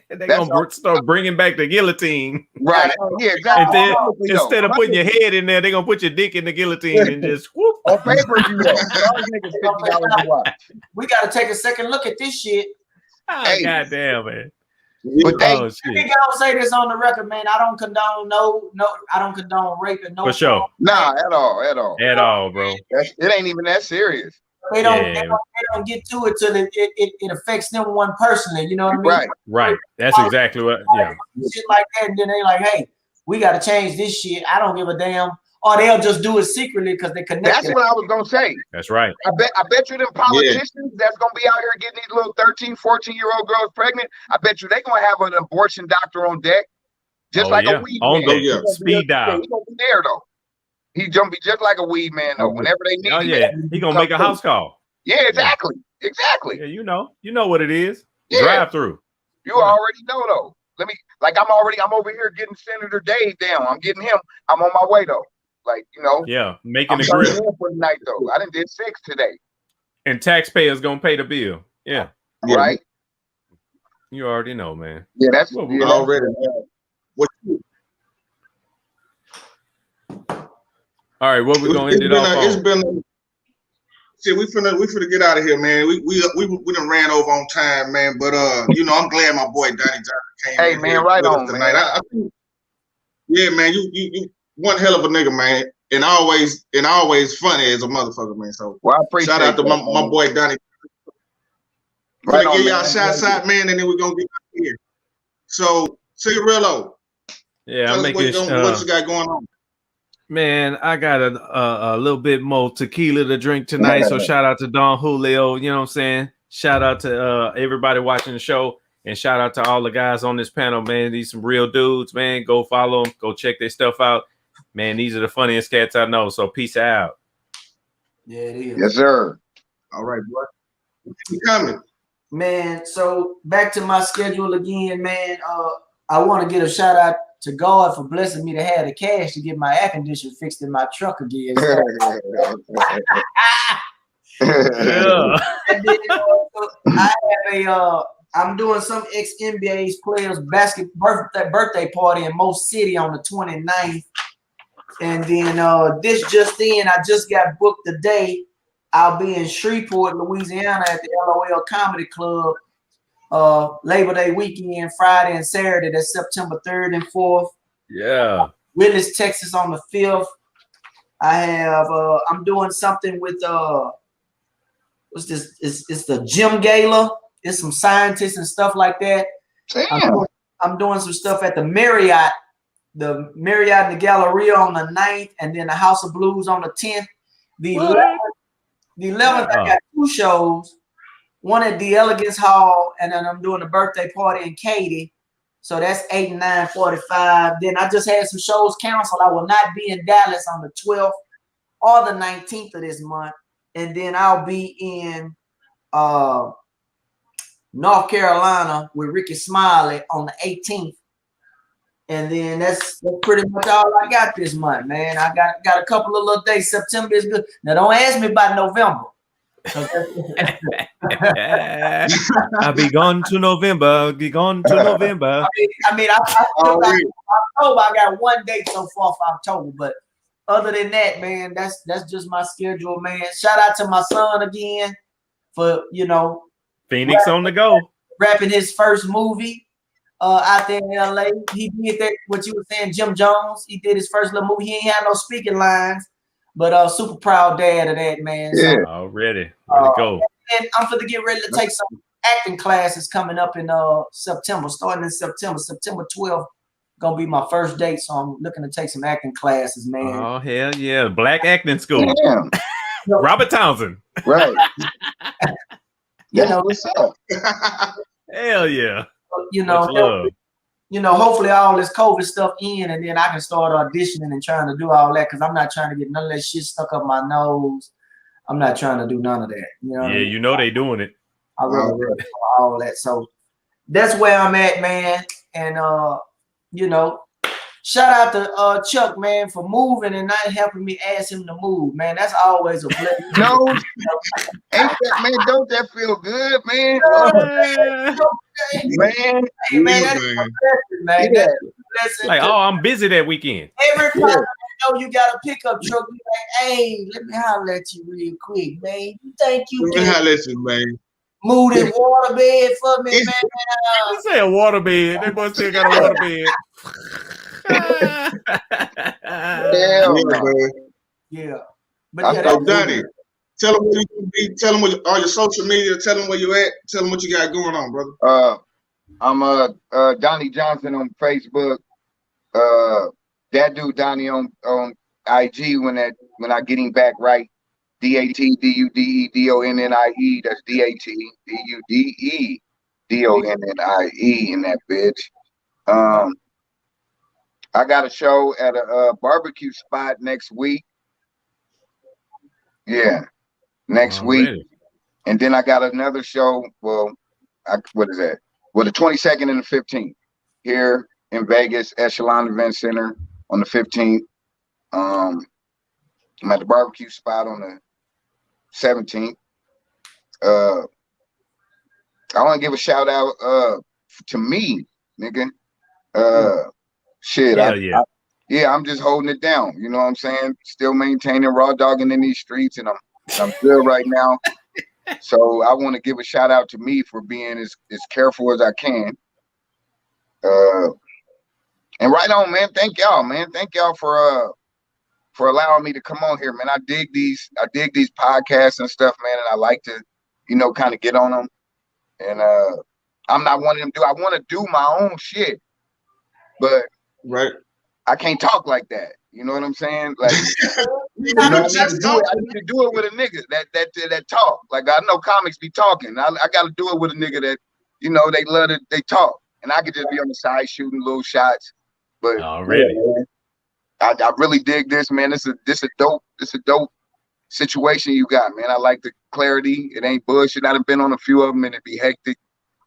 They're gonna start bringing back the guillotine. Right. Yeah, exactly. And then instead of putting your head in there, they're gonna put your dick in the guillotine and just whoop. On paper, you know. $50 to watch. We gotta take a second look at this shit. Oh, hey. Goddamn, man. But I don't say this on the record, man. I don't condone I don't condone rape and for sure. Nah, at all, bro. It ain't even that serious. They don't get to it till it affects them one personally. You know what I mean? Right. That's exactly what. Yeah. Shit like that, and then they like, hey, we got to change this shit. I don't give a damn. Or they'll just do it secretly because they connect. That's what I was gonna say. That's right. I bet you them politicians that's gonna be out here getting these little 13, 14-year-old girls pregnant. I bet you they gonna have an abortion doctor on deck, just like a weed man. Speed dial. He gonna be there though. He gonna be just like a weed man though. Whenever they need, he gonna make a house call. Yeah, exactly. Yeah, you know what it is. Drive through. You already know though. I'm over here getting Senator Dave down. I'm getting him. I'm on my way though. Like, you know. Yeah, making the grip for the night though. I done did 6 today. And taxpayers gonna pay the bill. Yeah. Right. You already know, man. Yeah, that's already. All right, what we gonna end it off on? It's been. Shit, we finna get out of here, man. We done ran over on time, man. But you know, I'm glad my boy Donnie Johnson came. Hey, man, right on tonight. I think, yeah, man, you one hell of a nigga, man, and always funny as a motherfucker, man. So, well, I appreciate shout out to my boy Donnie. Right Gonna on, give y'all man. shots out, man, and then we're gonna get out here. So, Cigarillo, Yeah, tell I'm us what making you got going on. man, I got a little bit more tequila to drink tonight. So shout out to Don Julio. You know what I'm saying? Shout out to everybody watching the show. And shout out to all the guys on this panel, man. These some real dudes, man. Go follow them. Go check their stuff out. Man, these are the funniest cats I know. So peace out. Yeah, it is. Yes, sir. All right, boy. Keep coming. Man, so back to my schedule again, man. I want to get a shout out to God for blessing me to have the cash to get my air conditioner fixed in my truck again. So. Yeah. And then, I have I'm doing some ex-NBA players birthday party in Mo City on the 29th. And then just I just got booked today. I'll be in Shreveport, Louisiana at the LOL Comedy Club Labor Day weekend, Friday and Saturday. That's September 3rd and 4th. Yeah. Willis, Texas on the 5th. I have I'm doing something with what's this? It's the Gym Gala. It's some scientists and stuff like that. Damn. I'm doing some stuff at the Marriott and the Galleria on the 9th, and then the House of Blues on the 10th. The 11th, I got 2 shows. One at the Elegance Hall, and then I'm doing a birthday party in Katy. So that's 8 and 9:45. Then I just had some shows canceled. I will not be in Dallas on the 12th or the 19th of this month. And then I'll be in North Carolina with Ricky Smiley on the 18th. And then that's pretty much all I got this month, man. I got a couple of little days. September is good. Now don't ask me about November. I'll be gone to November. Be gone to November. October, I got 1 date so far for October, but other than that, man, that's just my schedule, man. Shout out to my son again for Phoenix on the go. rapping his first movie out there in LA. He did that, what you were saying, Jim Jones. He did his first little movie. He ain't had no speaking lines, but super proud dad of that, man. Yeah. So, Already. Ready to go. and I'm going to get ready to take some acting classes coming up in September, starting in September 12th. Gonna be my first date, so I'm looking to take some acting classes, man. Oh hell yeah, Black Acting School. Damn. Robert Townsend. Right. What's up? Hell yeah. Hopefully all this COVID stuff in, and then I can start auditioning and trying to do all that, because I'm not trying to get none of that shit stuck up my nose. I'm not trying to do none of that. Yeah, I mean? They doing it. I really all that. So that's where I'm at, man. And shout out to Chuck, man, for moving and not helping me ask him to move, man. That's always a blessing. No, ain't that, man? Don't that feel good, man? Man, Man, that's a blessing, man. Yeah. That's a blessing. Like, I'm busy that weekend. Every time you got a pickup truck, you like, hey, let me holler at you real quick, man. You think you Let me can holler at you, man. move this water bed for me, man? You say a water bed. That boy still got a water bed. hell no. Man. Yeah. But I yeah, So, that's Donnie, tell them where you be. Tell them all your social media. Tell them where you at. Tell them what you got going on, brother. I'm Donnie Johnson on Facebook. That dude Donnie on IG when I get him back right. DATDUDEDONNIE. That's DATDUDEDONNIE in that bitch. I got a show at a barbecue spot next week. Yeah, next week. And then I got another show. Well, what is that? Well, the 22nd and the 15th here in Vegas, Echelon Event Center on the 15th. I'm at the barbecue spot on the 17th. I want to give a shout out to me, nigga. Shit, I'm just holding it down. You know what I'm saying? Still maintaining raw dogging in these streets, and I'm good right now. So I want to give a shout out to me for being as careful as I can. And right on, man. Thank y'all, man. Thank y'all for allowing me to come on here, man. I dig these podcasts and stuff, man, and I like to, kind of get on them. and I'm not one of them. I want to do my own shit, but Right. I can't talk like that. You know what I'm saying? Like, You I gotta need to just do it. talk. I need to do it with a nigga that talk. Like, I know comics be talking. I got to do it with a nigga that, they love it. They talk, and I could just be on the side shooting little shots. But Already. I really dig this, man. This a dope situation you got, man. I like the clarity. It ain't bullshit. I've been on a few of them and it be hectic,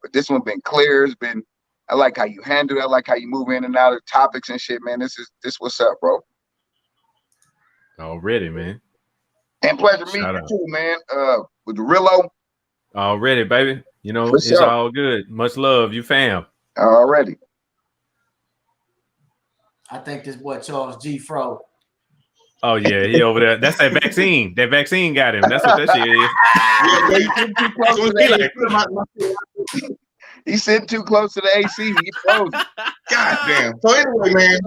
but this one been clear. It's been. I like how you handle it. I like how you move in and out of topics and shit, man. This what's up, bro. Already, man. And pleasure meeting you too, man. With Rillo. Already, baby. What's it's up? all good. Much love, you fam. Already. I think this boy Charles G. Fro. Oh yeah, he over there. That's that vaccine. That vaccine got him. That's what that shit is. He's sitting too close to the AC. He frozen. God damn. So anyway, man.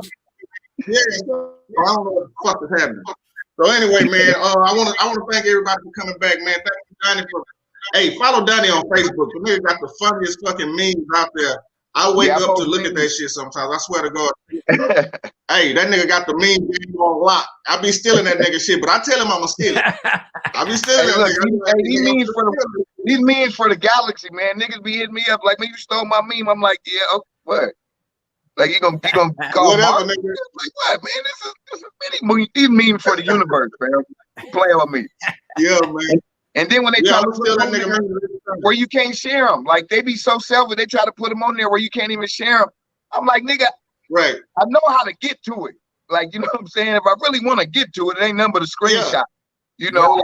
Yeah, I don't know what the fuck is happening. So anyway, man, I want to thank everybody for coming back, man. Thank you, Donnie, hey, follow Donnie on Facebook. The nigga got the funniest fucking memes out there. I wake up to look at that shit sometimes. I swear to God. Hey, that nigga got the meme game on lock. I be stealing that nigga shit, but I tell him I'ma steal it. I be stealing that nigga. These memes for the galaxy, man. Niggas be hitting me up like, man, you stole my meme. I'm like, yeah, okay, what? Like you gonna call whatever, Mark? nigga. Like what, man? This is many these memes for the universe, man. Playing with me. Yeah, man. And then when they try to steal that nigga where you can't share them, like they be so selfish, they try to put them on there where you can't even share them. I'm like, nigga, right? I know how to get to it. Like, you know what I'm saying? If I really want to get to it, it ain't nothing but a screenshot. You know,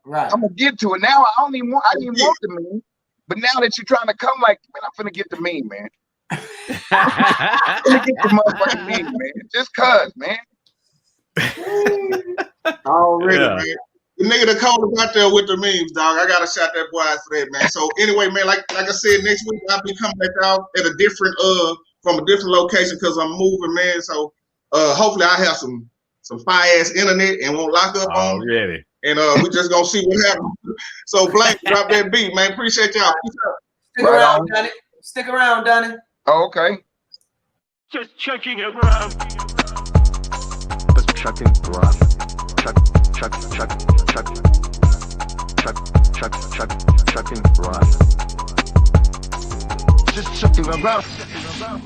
right? I'm gonna get to it now. I didn't want the meme, but now that you're trying to come, like, man, I'm finna get the meme, man. I'm finna get the motherfucking meme, man. Just cause, man. Already, man. The nigga that called out there with the memes, dog. I gotta shout that boy out for that, man. So anyway, man, like I said, next week I'll be coming back out at a different from a different location because I'm moving, man. So hopefully I have some fire ass internet and won't lock up on me. And we just gonna see what happens. So Blake, drop that beat, man. Appreciate y'all. Stick around, Donnie. Stick around, Donnie. Oh, okay. Just checking around. Just checking around. Checking around. Just checking around.